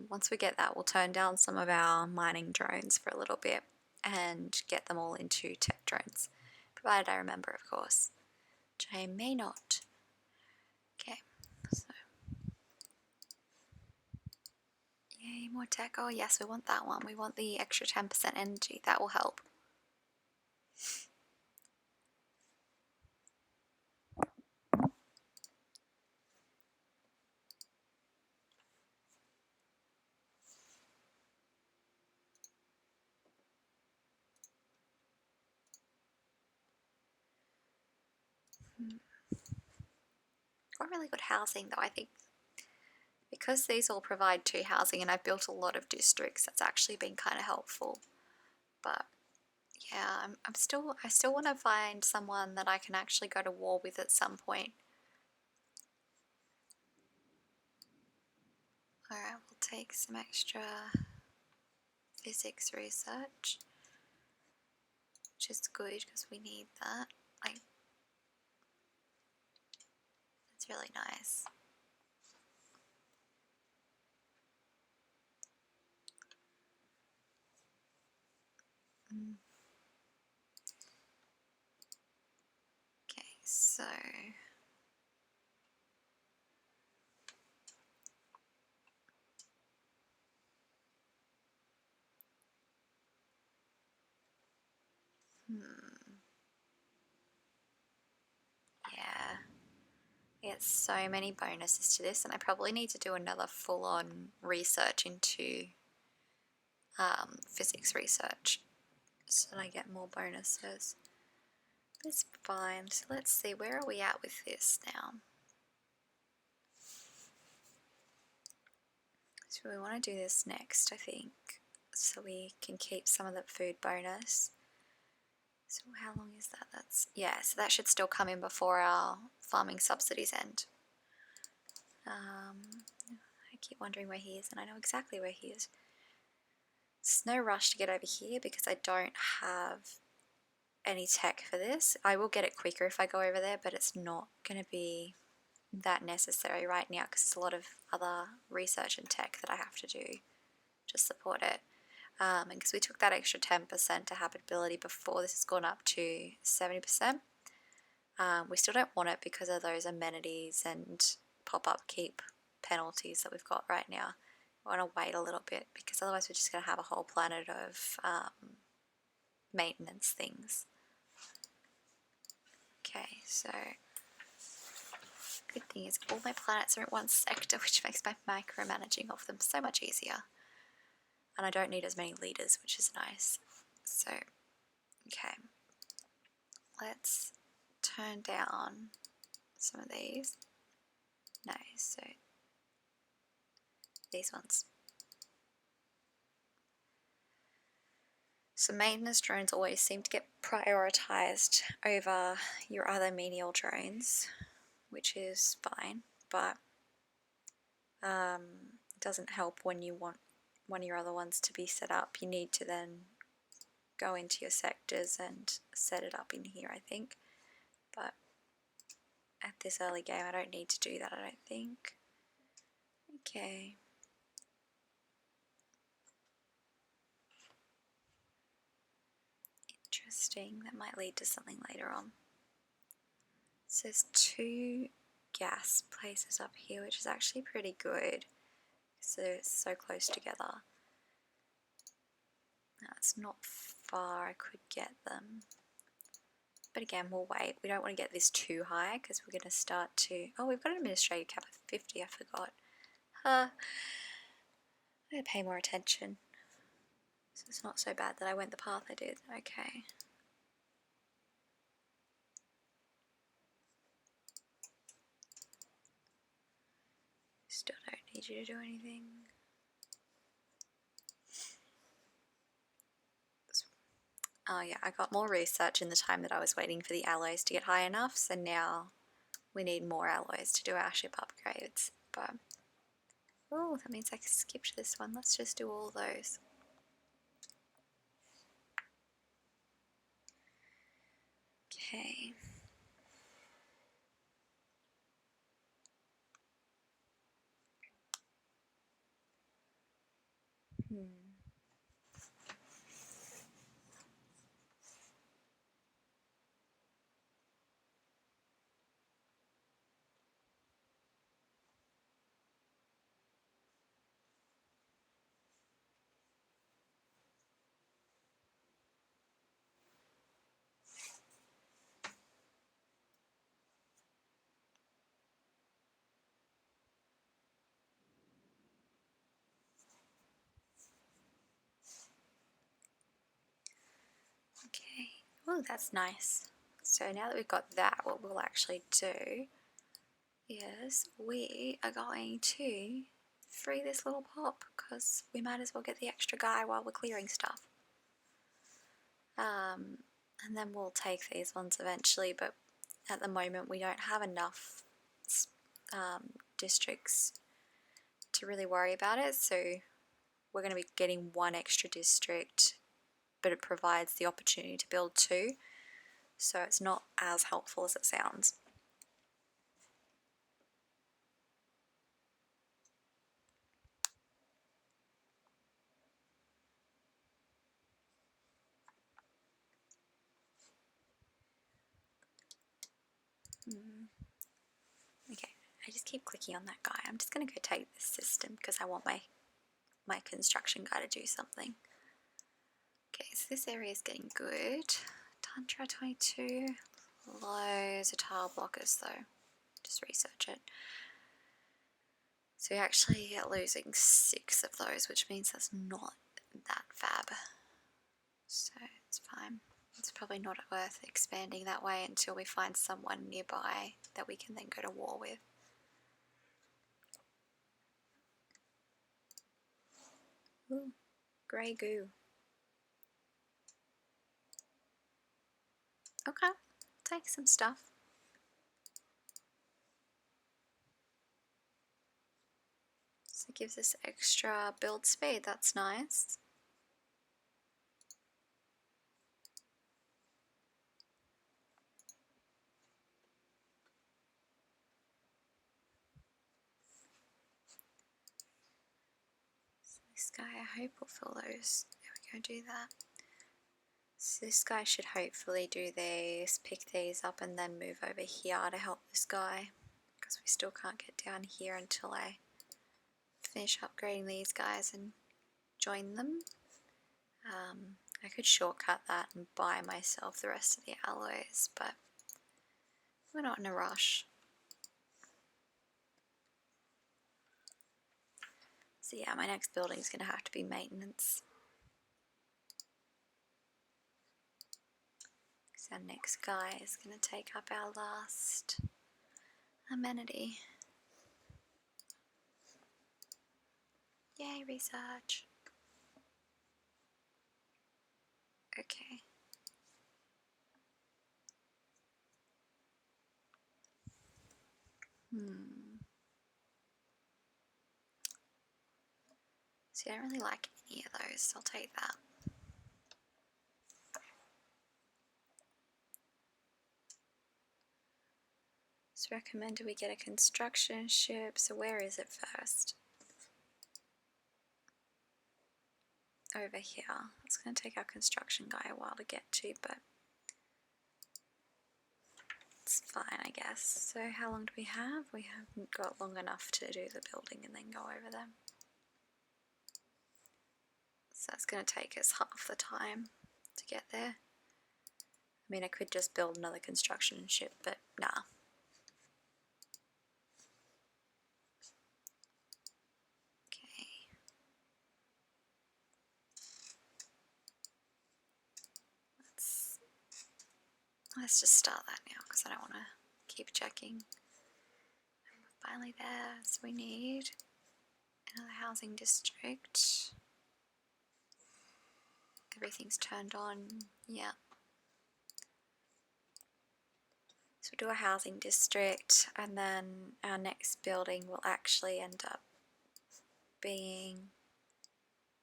Once we get that, we'll turn down some of our mining drones for a little bit and get them all into tech drones, provided I remember, of course, which I may not. Okay, so yay, more tech. Oh yes, we want that one. We want the extra 10% energy. That will help. Got really good housing though, I think. Because these all provide 2 housing and I've built a lot of districts, that's actually been kind of helpful. But yeah, I still want to find someone that I can actually go to war with at some point. Alright, we'll take some extra physics research, which is good because we need that. Like, it's really nice. Okay, so yeah. It's so many bonuses to this, and I probably need to do another full-on research into physics research so that I get more bonuses. But it's fine. So let's see, where are we at with this now? So we want to do this next, I think, so we can keep some of the food bonus. So how long is that? That's, yeah, so that should still come in before our farming subsidies end. I keep wondering where he is, and I know exactly where he is. There's no rush to get over here because I don't have any tech for this. I will get it quicker if I go over there, but it's not going to be that necessary right now because there's a lot of other research and tech that I have to do to support it. And because we took that extra 10% to habitability before, this has gone up to 70%. We still don't want it because of those amenities and pop-up keep penalties that we've got right now. We want to wait a little bit because otherwise we're just going to have a whole planet of maintenance things. Okay, so good thing is all my planets are in one sector, which makes my micromanaging of them so much easier. And I don't need as many leaders, which is nice. So, okay, let's turn down some of these. No, so these ones. So maintenance drones always seem to get prioritized over your other menial drones, which is fine, but it doesn't help when you want one of your other ones to be set up. You need to then go into your sectors and set it up in here, I think. But at this early game, I don't need to do that, I don't think. Okay. Interesting. That might lead to something later on. So there's 2 gas places up here, which is actually pretty good. So it's so close together. That's not far, I could get them. But again, we'll wait. We don't want to get this too high because we're going to start to... Oh, we've got an administrative cap of 50, I forgot. I'm going to pay more attention. So it's not so bad that I went the path I did. Okay. Still don't need you to do anything. Oh yeah, I got more research in the time that I was waiting for the alloys to get high enough, so now we need more alloys to do our ship upgrades. But oh, that means I skipped this one. Let's just do all those. Okay. Okay. Oh, that's nice. So now that we've got that, what we'll actually do is we are going to free this little pop because we might as well get the extra guy while we're clearing stuff. And then we'll take these ones eventually, but at the moment we don't have enough districts to really worry about it, so we're going to be getting one extra district, but it provides the opportunity to build two, so it's not as helpful as it sounds. Okay, I just keep clicking on that guy. I'm just going to go take this system because I want my construction guy to do something. Okay, so this area is getting good. Tantra 22, loads of tile blockers though. Just research it. So you're actually losing 6 of those, which means that's not that fab. So it's fine. It's probably not worth expanding that way until we find someone nearby that we can then go to war with. Ooh, grey goo. Okay, take some stuff. So it gives us extra build speed, that's nice. So this guy, I hope will fill those. There we go, do that. So this guy should hopefully do these, pick these up and then move over here to help this guy, because we still can't get down here until I finish upgrading these guys and join them. I could shortcut that and buy myself the rest of the alloys, but we're not in a rush. So yeah, my next building is going to have to be maintenance. Because our next guy is going to take up our last amenity. Yay, research. Okay. See, I don't really like any of those, so I'll take that. It's recommended we get a construction ship, so where is it first? Over here. It's going to take our construction guy a while to get to, but it's fine, I guess. So how long do we have? We haven't got long enough to do the building and then go over them. So that's going to take us half the time to get there. I mean, I could just build another construction ship, but nah. Okay. Let's just start that now because I don't want to keep checking. And we're finally there, so we need another housing district. Everything's turned on, yeah. So we'll do a housing district, and then our next building will actually end up being,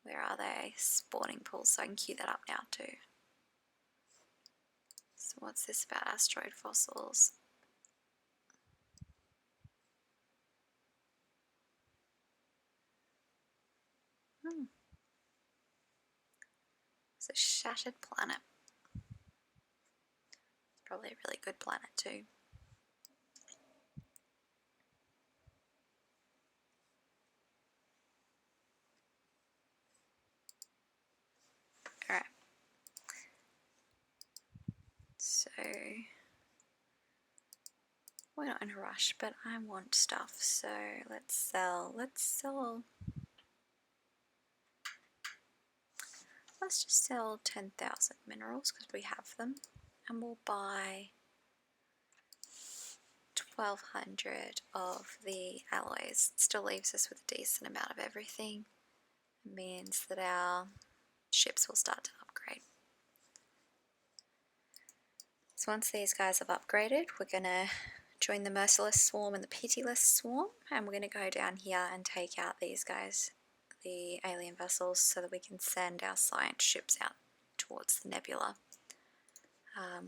where are they? Spawning pools, so I can queue that up now too. So what's this about asteroid fossils? It's a shattered planet. Probably a really good planet too. Alright. So we're not in a rush, but I want stuff, so let's sell. Let's just sell 10,000 minerals because we have them, and we'll buy 1,200 of the alloys. It still leaves us with a decent amount of everything. It means that our ships will start to upgrade. So once these guys have upgraded, we're going to join the Merciless Swarm and the Pitiless Swarm, and we're going to go down here and take out these guys, the alien vessels, so that we can send our science ships out towards the nebula.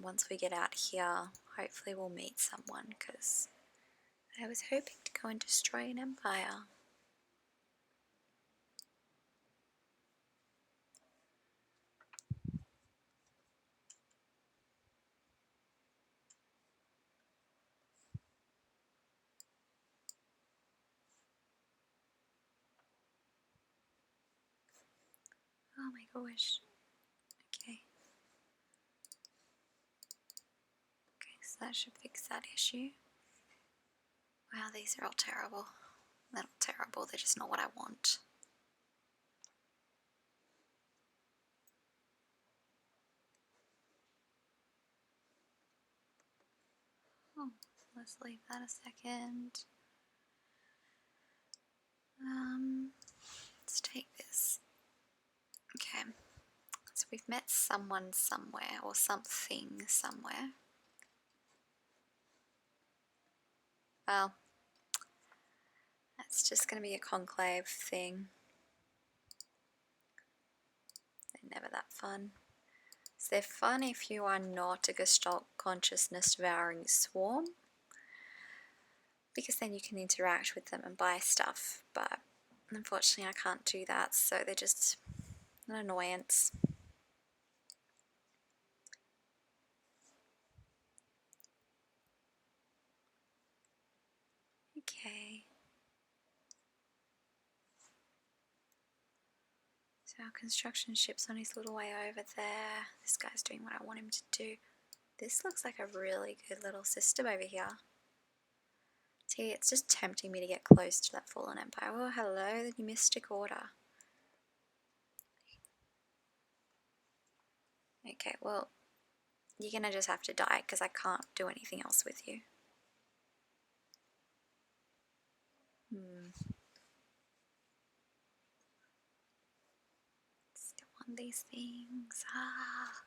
Once we get out here, hopefully we'll meet someone, because I was hoping to go and destroy an empire. Oh my gosh. Okay. Okay, so that should fix that issue. Wow, these are all terrible. They're not terrible, they're just not what I want. Oh, let's leave that a second. Let's take this. Okay, so we've met someone somewhere, or something somewhere. Well, that's just going to be a conclave thing. They're never that fun. So they're fun if you are not a Gestalt consciousness devouring swarm, because then you can interact with them and buy stuff, but unfortunately I can't do that, so they're just an annoyance. Okay. So our construction ship's on his little way over there. This guy's doing what I want him to do. This looks like a really good little system over here. See, it's just tempting me to get close to that fallen empire. Oh, hello, the new Mystic Order. Okay, well, you're gonna just have to die because I can't do anything else with you. Still want these things. Ah.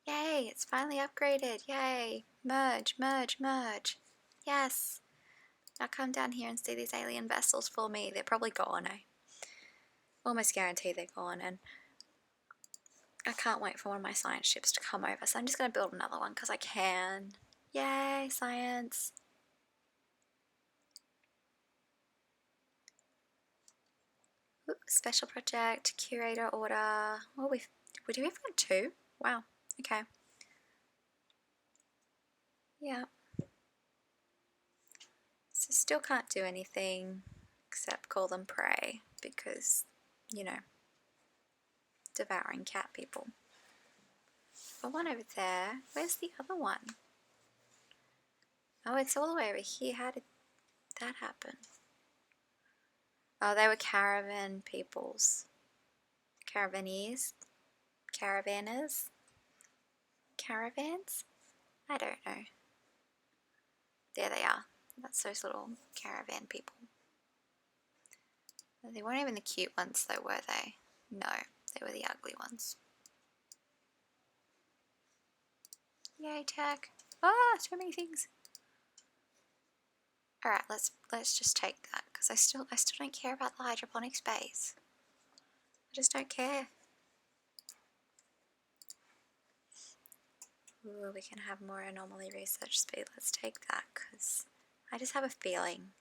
Yay, it's finally upgraded. Yay. Merge, merge, merge. Yes. Now come down here and see these alien vessels for me. They're probably gone, eh? Almost guarantee they're gone, and I can't wait for one of my science ships to come over, so I'm just going to build another one because I can. Yay, science! Ooh, special project, curator order. Oh, we've got 2? Wow, okay. Yeah. So still can't do anything except call them prey because, you know, devouring cat people. But one over there, where's the other one? Oh, it's all the way over here. How did that happen? Oh, they were caravan peoples. Caravaneers? Caravanners? Caravans? I don't know. There they are. That's those little caravan people. They weren't even the cute ones though, were they? No, they were the ugly ones. Yay, tech. Ah, too many things. Alright, let's just take that, because I still don't care about the hydroponic space. I just don't care. Ooh, we can have more anomaly research speed. Let's take that because I just have a feeling.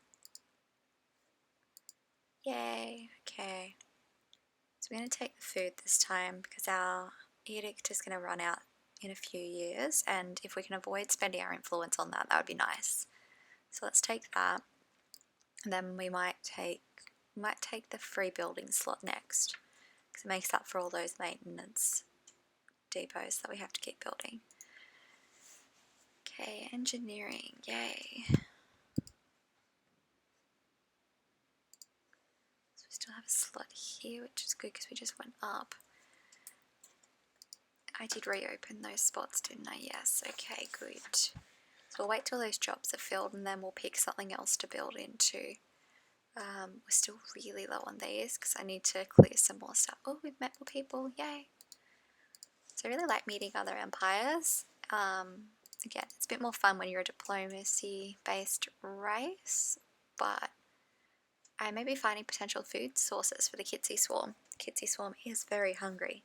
Yay, okay. So we're going to take the food this time because our edict is going to run out in a few years, and if we can avoid spending our influence on that, that would be nice. So let's take that, and then we might take the free building slot next because it makes up for all those maintenance depots that we have to keep building. Okay, engineering, yay. So we still have a slot here, which is good because we just went up. I did reopen those spots, didn't I? Yes, okay, good. So we'll wait till those jobs are filled and then we'll pick something else to build into. We're still really low on these because I need to clear some more stuff. Oh, we've met more people, yay. So I really like meeting other empires. Again, it's a bit more fun when you're a diplomacy-based race, but I may be finding potential food sources for the Kitsy Swarm. Kitsy Swarm is very hungry.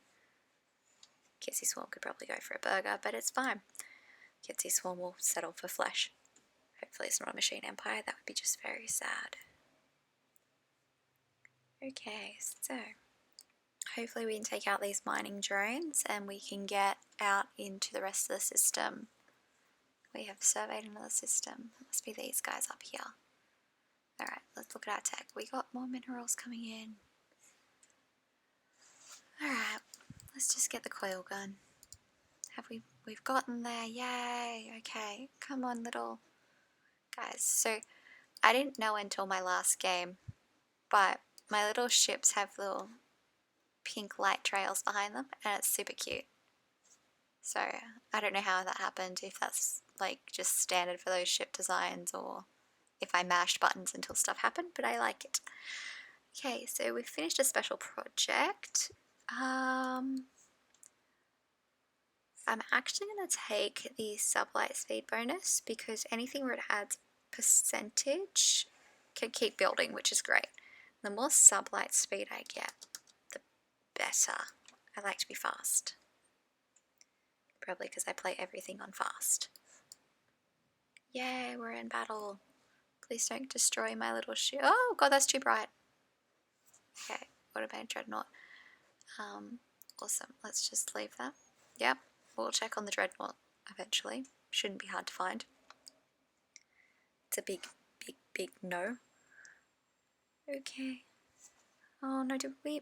Kitsy Swarm could probably go for a burger, but it's fine. Kitsy Swarm will settle for flesh. Hopefully it's not a machine empire, that would be just very sad. Okay, so hopefully we can take out these mining drones and we can get out into the rest of the system. We have surveyed another system. It must be these guys up here. Alright, let's look at our tech. We got more minerals coming in. Alright, let's just get the coil gun. We've gotten there, yay, okay. Come on, little guys. So, I didn't know until my last game, but my little ships have little pink light trails behind them, and it's super cute. So, I don't know how that happened, if that's like just standard for those ship designs, or if I mashed buttons until stuff happened, but I like it. Okay, so we've finished a special project. I'm actually going to take the sublight speed bonus because anything where it adds percentage can keep building, which is great. The more sublight speed I get, the better. I like to be fast. Probably because I play everything on fast. Yay, we're in battle. Please don't destroy my little ship. Oh god, that's too bright. Okay, what about a dreadnought? Awesome, let's just leave that. Yep, we'll check on the dreadnought eventually. Shouldn't be hard to find. It's a big, big, big no. Okay. Oh no, did we...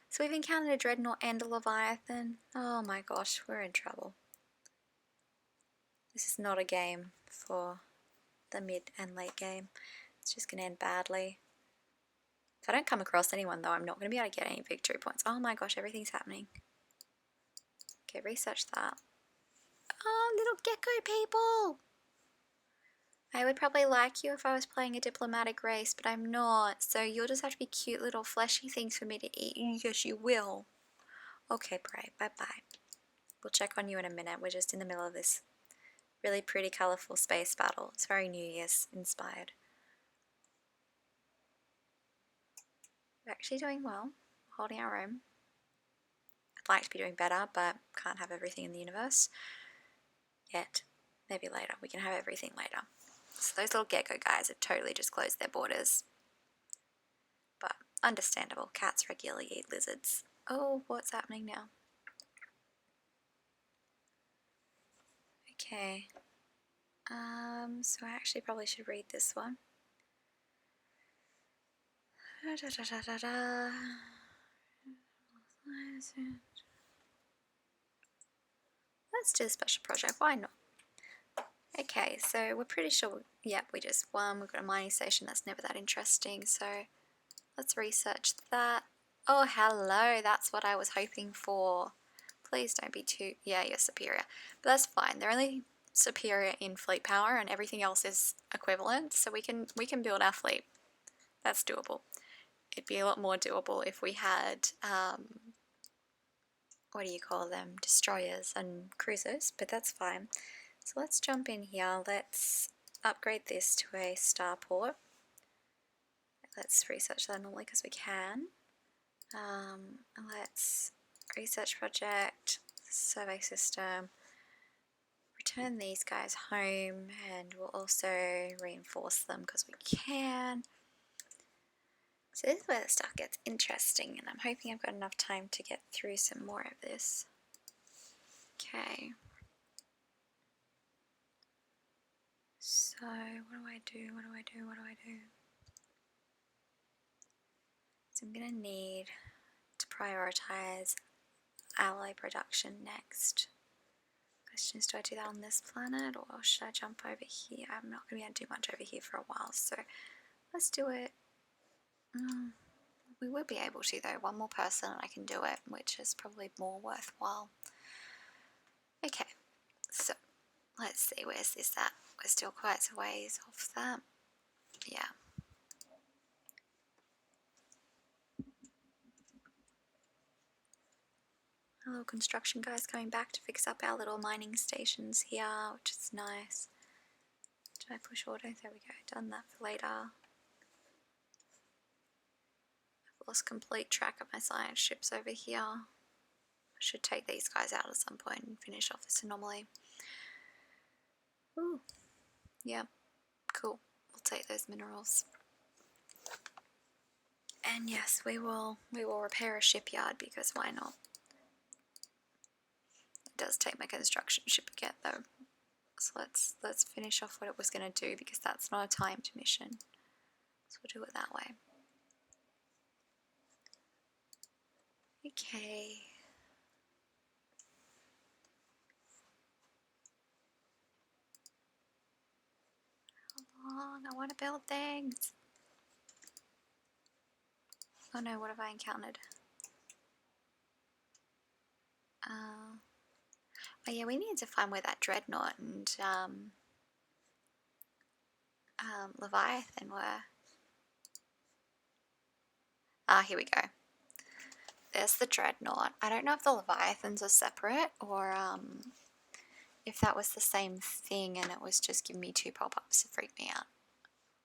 So we've encountered a dreadnought and a leviathan. Oh my gosh, we're in trouble. This is not a game for the mid and late game. It's just going to end badly. If I don't come across anyone though, I'm not going to be able to get any victory points. Oh my gosh, everything's happening. Okay, research that. Oh, little gecko people! I would probably like you if I was playing a diplomatic race, but I'm not. So you'll just have to be cute little fleshy things for me to eat. Yes, you will. Okay, Bray, bye-bye. We'll check on you in a minute. We're just in the middle of this really pretty, colourful space battle. It's very New Year's inspired. We're actually doing well. Holding our own. I'd like to be doing better, but can't have everything in the universe yet. Maybe later. We can have everything later. So those little gecko guys have totally just closed their borders. But understandable. Cats regularly eat lizards. Oh, what's happening now? Okay. So I actually probably should read this one. Let's do a special project, why not? Okay, so we're pretty sure, yep, we just won. We've got a mining station, that's never that interesting, so let's research that. Oh, hello, that's what I was hoping for. Please don't be too, yeah, you're superior. But that's fine, they're only superior in fleet power and everything else is equivalent, so we can build our fleet. That's doable. It'd be a lot more doable if we had, what do you call them, destroyers and cruisers, but that's fine. So let's jump in here, let's upgrade this to a starport. Let's research that normally because we can. Let's research project, survey system, return these guys home, and we'll also reinforce them because we can. So this is where the stuff gets interesting, and I'm hoping I've got enough time to get through some more of this. Okay. So what do I do? What do I do? What do I do? So I'm going to need to prioritize alloy production next. Question is, do I do that on this planet or should I jump over here? I'm not going to be able to do much over here for a while, so let's do it. We will be able to though. One more person and I can do it, which is probably more worthwhile. Okay, so let's see, where's this at? We're still quite a ways off that. Yeah. Our little construction guys coming back to fix up our little mining stations here, which is nice. Did I push auto? There we go. Done that for later. I've lost complete track of my science ships over here. I should take these guys out at some point and finish off this anomaly. Ooh. Yeah. Cool. We'll take those minerals. And yes, we will repair a shipyard because why not? It does take my construction ship again though. So let's finish off what it was going to do because that's not a timed mission. So we'll do it that way. Okay. How long? I want to build things. Oh no, what have I encountered? Oh yeah, we need to find where that dreadnought and Leviathan were. Ah, here we go. There's the dreadnought. I don't know if the Leviathans are separate or if that was the same thing and it was just giving me two pop-ups to freak me out.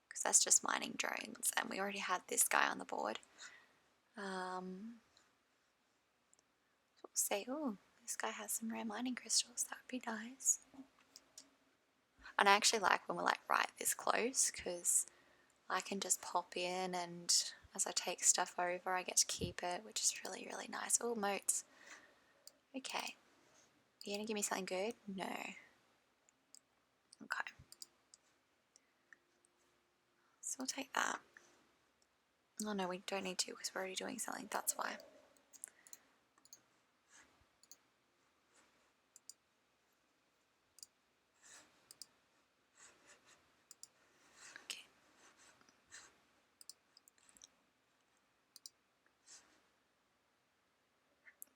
Because that's just mining drones and we already had this guy on the board. We'll say, oh, this guy has some rare mining crystals. That would be nice. And I actually like when we're like right this close because I can just pop in and as I take stuff over I get to keep it, which is really, really nice. Oh, moats. Okay. Are you going to give me something good? No. Okay. So we'll take that. Oh no, we don't need to because we're already doing something. That's why.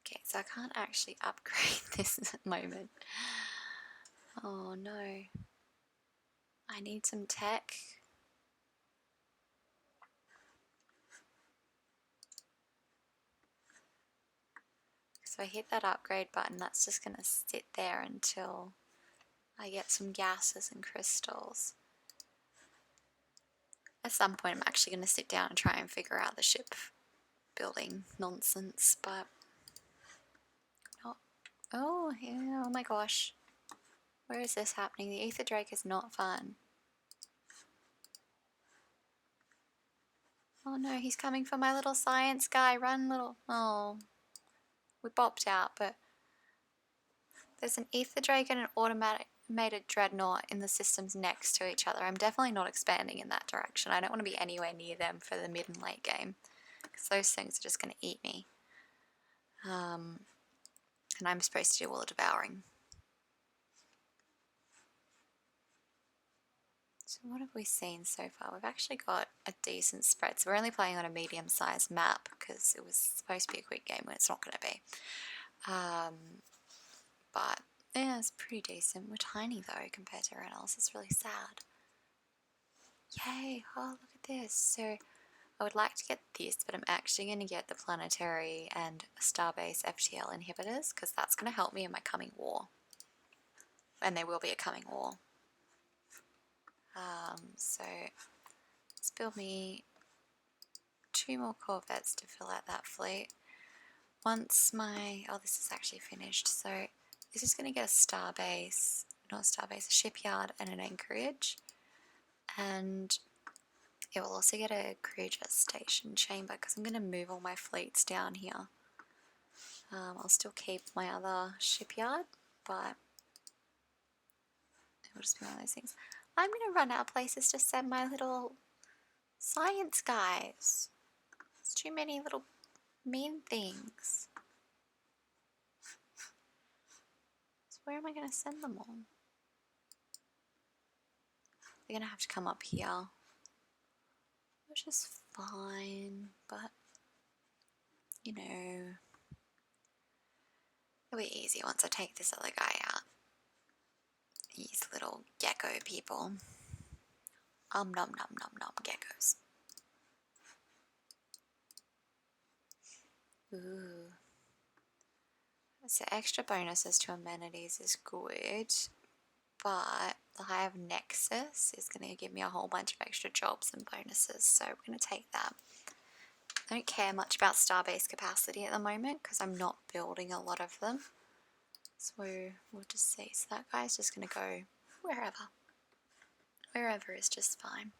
Okay, so I can't actually upgrade this at the moment. Oh no. I need some tech. So I hit that upgrade button, that's just going to sit there until I get some gases and crystals. At some point I'm actually going to sit down and try and figure out the ship building nonsense, but not. Oh, yeah, oh my gosh. Where is this happening? The Ether Drake is not fun. Oh no, he's coming for my little science guy. Run, little. Oh. We bopped out, but there's an Ether Drake and an automated dreadnought in the systems next to each other. I'm definitely not expanding in that direction. I don't want to be anywhere near them for the mid and late game because those things are just going to eat me. And I'm supposed to do all the devouring. So what have we seen so far? We've actually got a decent spread. So we're only playing on a medium-sized map because it was supposed to be a quick game when it's not going to be. But yeah, it's pretty decent. We're tiny though compared to everyone else. It's really sad. Yay! Oh, look at this. So I would like to get this, but I'm actually going to get the planetary and starbase FTL inhibitors because that's going to help me in my coming war. And there will be a coming war. So let's build me 2 more corvettes to fill out that fleet. Once my, oh, this is actually finished, so this is going to get a starbase not a starbase, a shipyard and an anchorage. And it will also get a crew gestation chamber because I'm going to move all my fleets down here. I'll still keep my other shipyard, but it'll just be one of those things. I'm going to run out of places to send my little science guys. There's too many little mean things. So where am I going to send them all? They're going to have to come up here, which is fine, but you know, it'll be easy once I take this other guy out. These little gecko people. Nom nom nom nom geckos. Ooh. So extra bonuses to amenities is good, but the Hive Nexus is going to give me a whole bunch of extra jobs and bonuses, so we're going to take that. I don't care much about starbase capacity at the moment because I'm not building a lot of them. So we'll just see. So that guy's just going to go wherever. Wherever is just fine.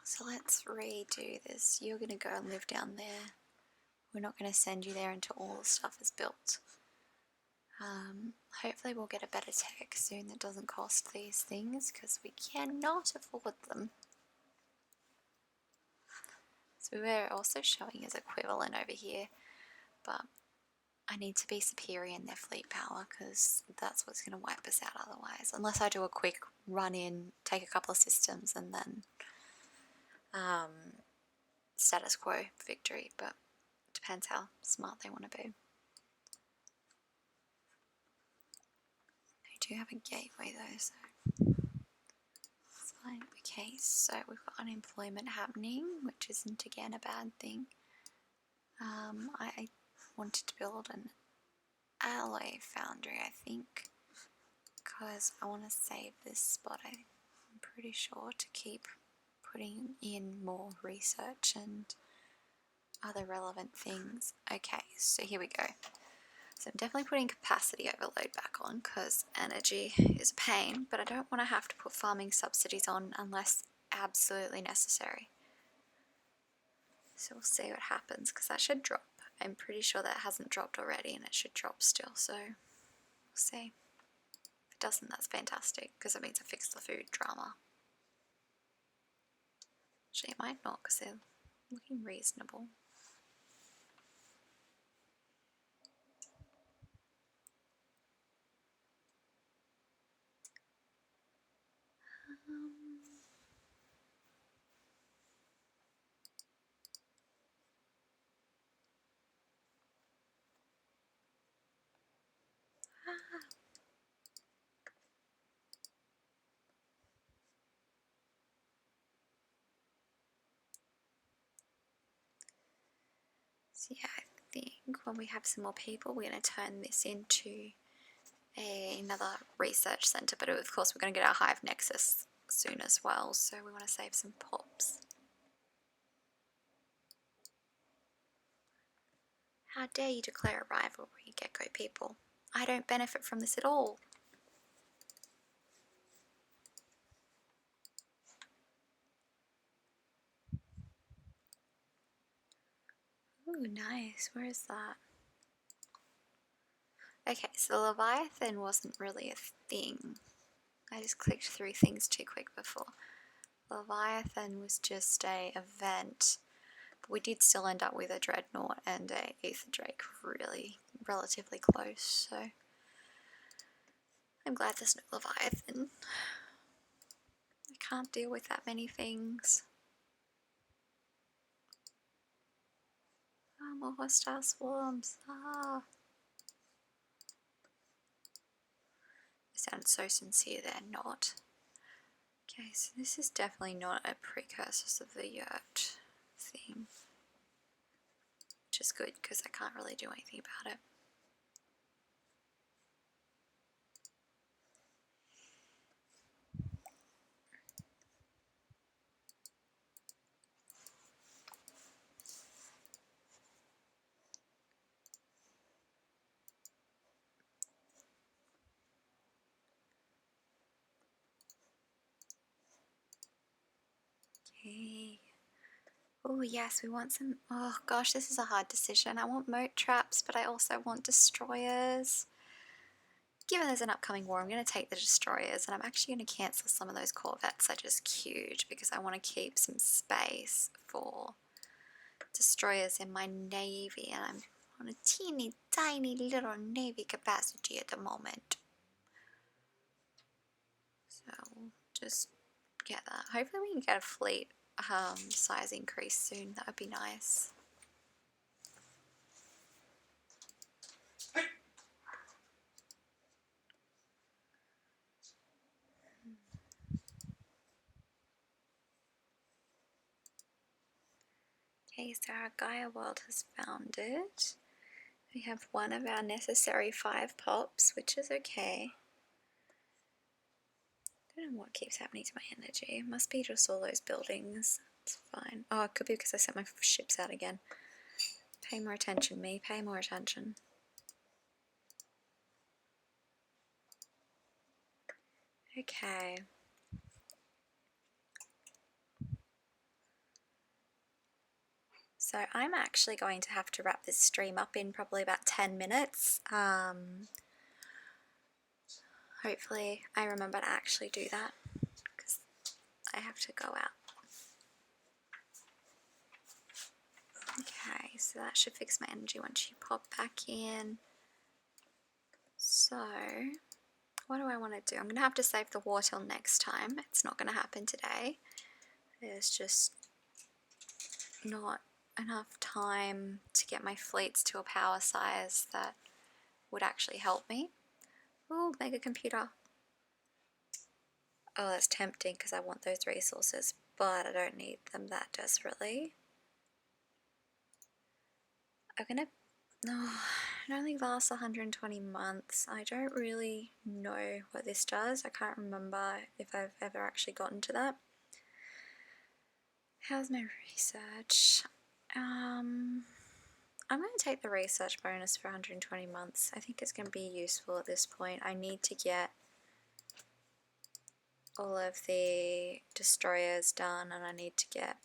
So let's redo this. You're going to go and live down there. We're not going to send you there until all the stuff is built. Hopefully we'll get a better tech soon that doesn't cost these things because we cannot afford them. So we're also showing as equivalent over here, but I need to be superior in their fleet power because that's what's going to wipe us out otherwise. Unless I do a quick run in, take a couple of systems and then status quo victory, but depends how smart they want to be. They do have a gateway though, so it's fine. Okay, so we've got unemployment happening, which isn't again a bad thing. I wanted to build an alloy foundry, I think, because I want to save this spot, I'm pretty sure, to keep putting in more research and other relevant things. Okay, so here we go. So I'm definitely putting capacity overload back on because energy is a pain, but I don't want to have to put farming subsidies on unless absolutely necessary. So we'll see what happens because that should drop. I'm pretty sure that hasn't dropped already and it should drop still, so we'll see. If it doesn't, that's fantastic because it means I fixed the food drama. Actually, it might not because they're looking reasonable. So yeah, I think when we have some more people, we're going to turn this into another research centre. But of course, we're going to get our Hive Nexus soon as well, so we want to save some pops. How dare you declare a rivalry, Gecko people? I don't benefit from this at all. Ooh, nice. Where is that? Okay, so the Leviathan wasn't really a thing. I just clicked through things too quick before. Leviathan was just a event, but we did still end up with a Dreadnought and a Aether Drake relatively close, so I'm glad there's no Leviathan. I can't deal with that many things. Oh, more hostile swarms. Ah. They sound so sincere, they're not. Okay, so this is definitely not a precursor of the yurt thing. Which is good, because I can't really do anything about it. Okay. Oh yes, we want some, oh gosh, this is a hard decision. I want moat traps, but I also want destroyers. Given there's an upcoming war, I'm going to take the destroyers, and I'm actually going to cancel some of those corvettes I just queued because I want to keep some space for destroyers in my navy, and I'm on a teeny tiny little navy capacity at the moment. So just get that. Hopefully we can get a fleet size increase soon. That would be nice. Okay, so our Gaia world has founded. We have one of our necessary 5 pops, which is okay. I don't know what keeps happening to my energy. It must be just all those buildings. It's fine. Oh, it could be because I sent my ships out again. Pay more attention, me. Pay more attention. Okay. So I'm actually going to have to wrap this stream up in probably about 10 minutes. Hopefully I remember to actually do that because I have to go out. Okay, so that should fix my energy once you pop back in. So what do I want to do? I'm going to have to save the war till next time. It's not going to happen today. There's just not enough time to get my fleets to a power size that would actually help me. Oh, mega computer. Oh, that's tempting because I want those resources, but I don't need them that desperately. I'm gonna, no, it only lasts 120 months. I don't really know what this does. I can't remember if I've ever actually gotten to that. How's my research? I'm going to take the research bonus for 120 months. I think it's going to be useful at this point. I need to get all of the destroyers done, and I need to get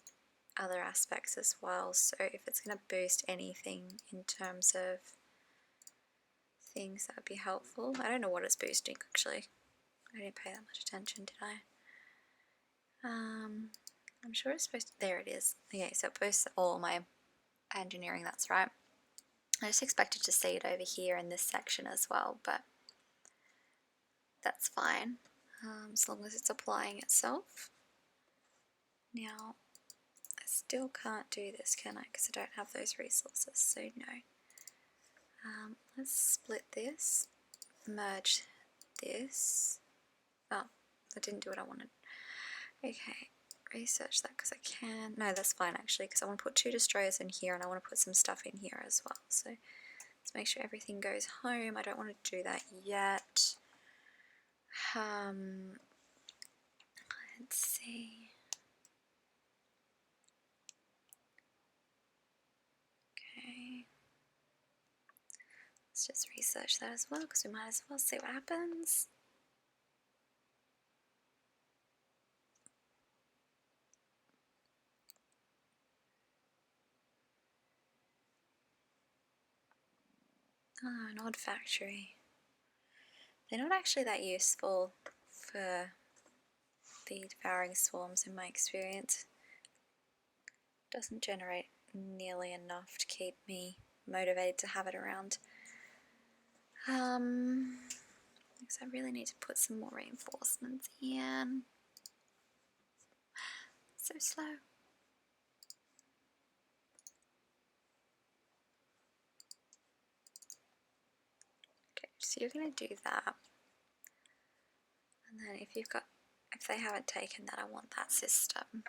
other aspects as well. So if it's going to boost anything in terms of things, that would be helpful. I don't know what it's boosting actually. I didn't pay that much attention, did I? I'm sure it's supposed to, there it is. Okay, so it boosts all my engineering, that's right. I just expected to see it over here in this section as well, but that's fine, as long as it's applying itself. Now, I still can't do this, can I? Because I don't have those resources, so no. Let's split this, merge this. Oh, I didn't do what I wanted. Okay, research that because I can. No, that's fine actually, because I want to put 2 destroyers in here and I want to put some stuff in here as well. So let's make sure everything goes home. I don't want to do that yet. Let's see. Okay. Let's just research that as well because we might as well see what happens. Oh, an odd factory. They're not actually that useful for the devouring swarms in my experience. Doesn't generate nearly enough to keep me motivated to have it around. Because I really need to put some more reinforcements in. So slow. Okay, so you're going to do that. And then if they haven't taken that, I want that system.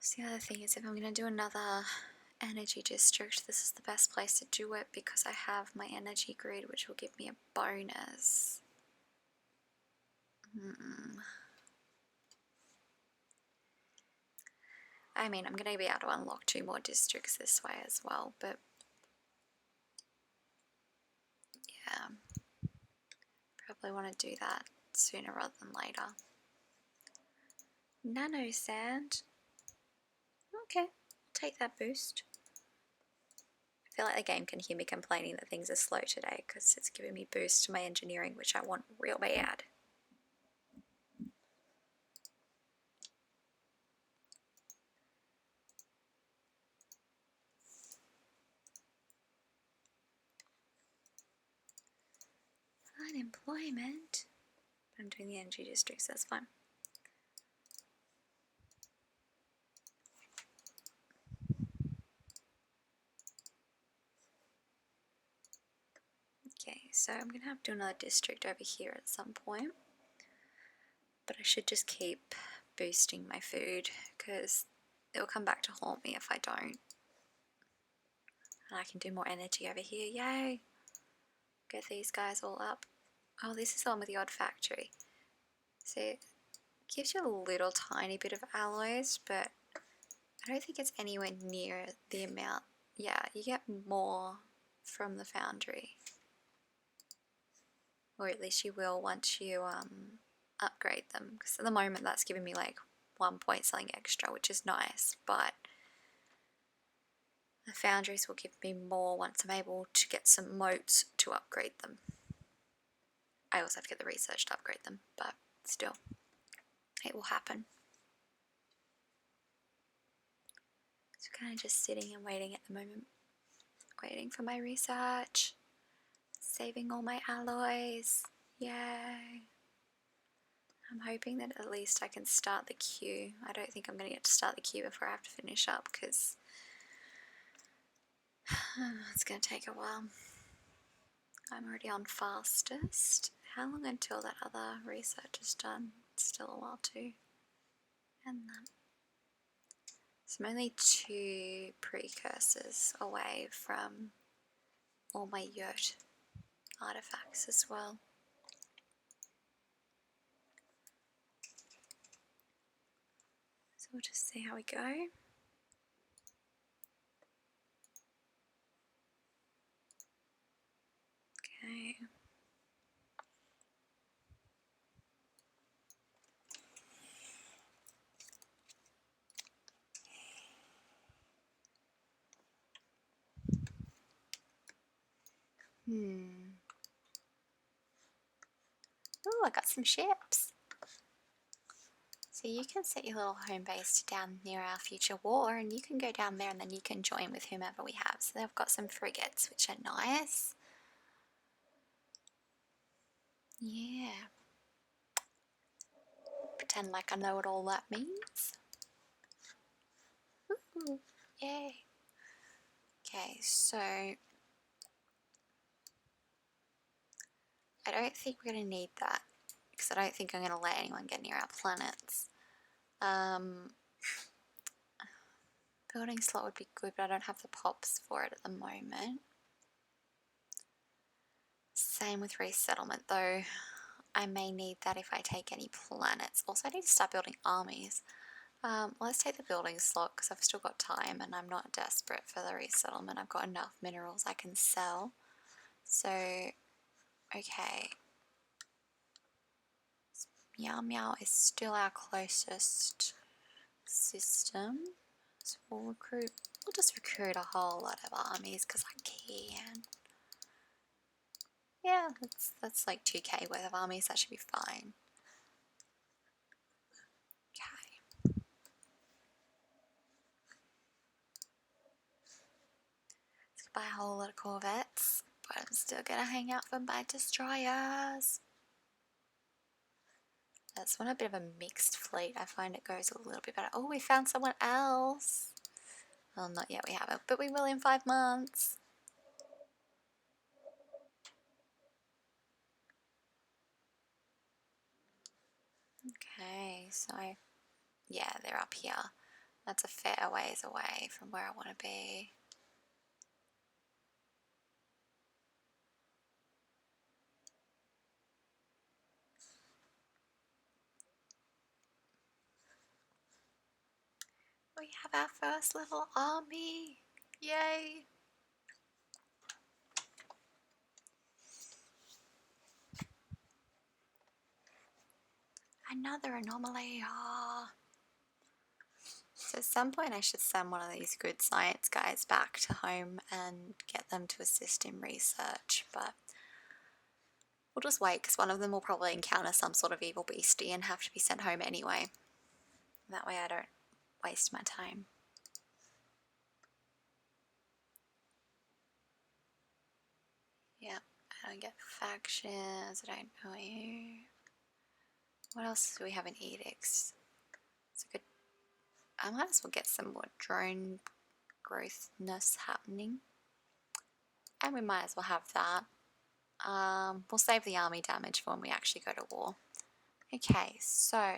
So the other thing is, if I'm going to do another energy district, this is the best place to do it because I have my energy grid, which will give me a bonus. I mean, I'm going to be able to unlock 2 more districts this way as well, but yeah. probably want to do that sooner rather than later. Nano sand. Okay, take that boost. I feel like the game can hear me complaining that things are slow today because it's giving me boost to my engineering, which I want real bad. Unemployment. I'm doing the energy districts, that's fine. Okay, so I'm going to have to do another district over here at some point. But I should just keep boosting my food because it will come back to haunt me if I don't. And I can do more energy over here. Yay! Get these guys all up. Oh, this is the one with the odd factory. So it gives you a little tiny bit of alloys, but I don't think it's anywhere near the amount. Yeah, you get more from the foundry. Or at least you will once you upgrade them. Because at the moment that's giving me like 1 point something extra, which is nice. But the foundries will give me more once I'm able to get some motes to upgrade them. I also have to get the research to upgrade them, but still, it will happen. So kind of just sitting and waiting at the moment. Waiting for my research. Saving all my alloys. Yay. I'm hoping that at least I can start the queue. I don't think I'm going to get to start the queue before I have to finish up because it's going to take a while. I'm already on fastest. How long until that other research is done? It's still a while too. And then so I'm only 2 precursors away from all my yurt artifacts as well. So we'll just see how we go. Okay. Oh, I got some ships. So you can set your little home base down near our future war and you can go down there and then you can join with whomever we have. So they've got some frigates, which are nice. Yeah. Pretend like I know what all that means. Ooh, yay. Okay, so I don't think we're going to need that because I don't think I'm going to let anyone get near our planets. Building slot would be good, but I don't have the pops for it at the moment. Same with resettlement though. I may need that if I take any planets. Also, I need to start building armies. Let's take the building slot because I've still got time and I'm not desperate for the resettlement. I've got enough minerals I can sell. So, okay. Meow Meow is still our closest system. So we'll just recruit a whole lot of armies because I can. Yeah, that's like 2k worth of armies, that should be fine. Okay. Let's buy a whole lot of corvettes, but I'm still gonna hang out for my destroyers. That's one a bit of a mixed fleet. I find it goes a little bit better. Oh, we found someone else. Well, not yet, we haven't, but we will in 5 months. Okay, so yeah, they're up here. That's a fair ways away from where I want to be. We have our first little army. Yay! Another anomaly. Oh. So at some point I should send one of these good science guys back to home and get them to assist in research, but we'll just wait because one of them will probably encounter some sort of evil beastie and have to be sent home anyway. That way I don't waste my time. Yeah, I don't get factions, I don't know you. What else do we have in edicts? It's a good. I might as well get some more drone growthness happening. And we might as well have that. We'll save the army damage for when we actually go to war. Okay, so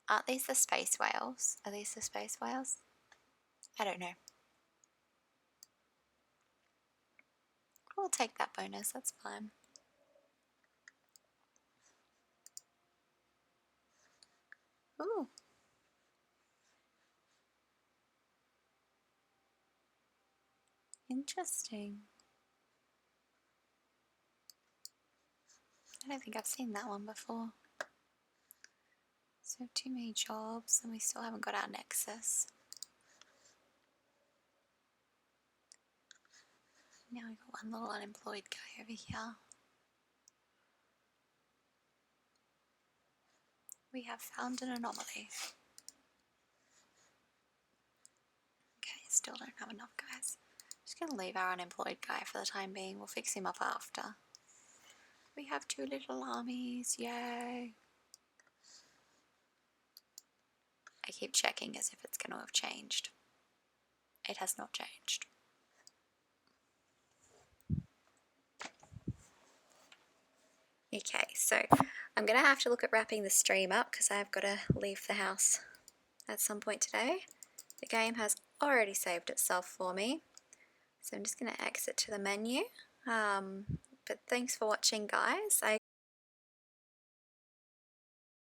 aren't these the space whales? Are these the space whales? I don't know. We'll take that bonus, that's fine. Ooh. Interesting. I don't think I've seen that one before. So too many jobs and we still haven't got our nexus. Now we've got one little unemployed guy over here. We have found an anomaly. Okay, still don't have enough guys. Just gonna leave our unemployed guy for the time being. We'll fix him up after. We have 2 little armies, yay! I keep checking as if it's going to have changed. It has not changed. Okay, so I'm going to have to look at wrapping the stream up because I've got to leave the house at some point today. The game has already saved itself for me, so I'm just going to exit to the menu. But thanks for watching, guys. I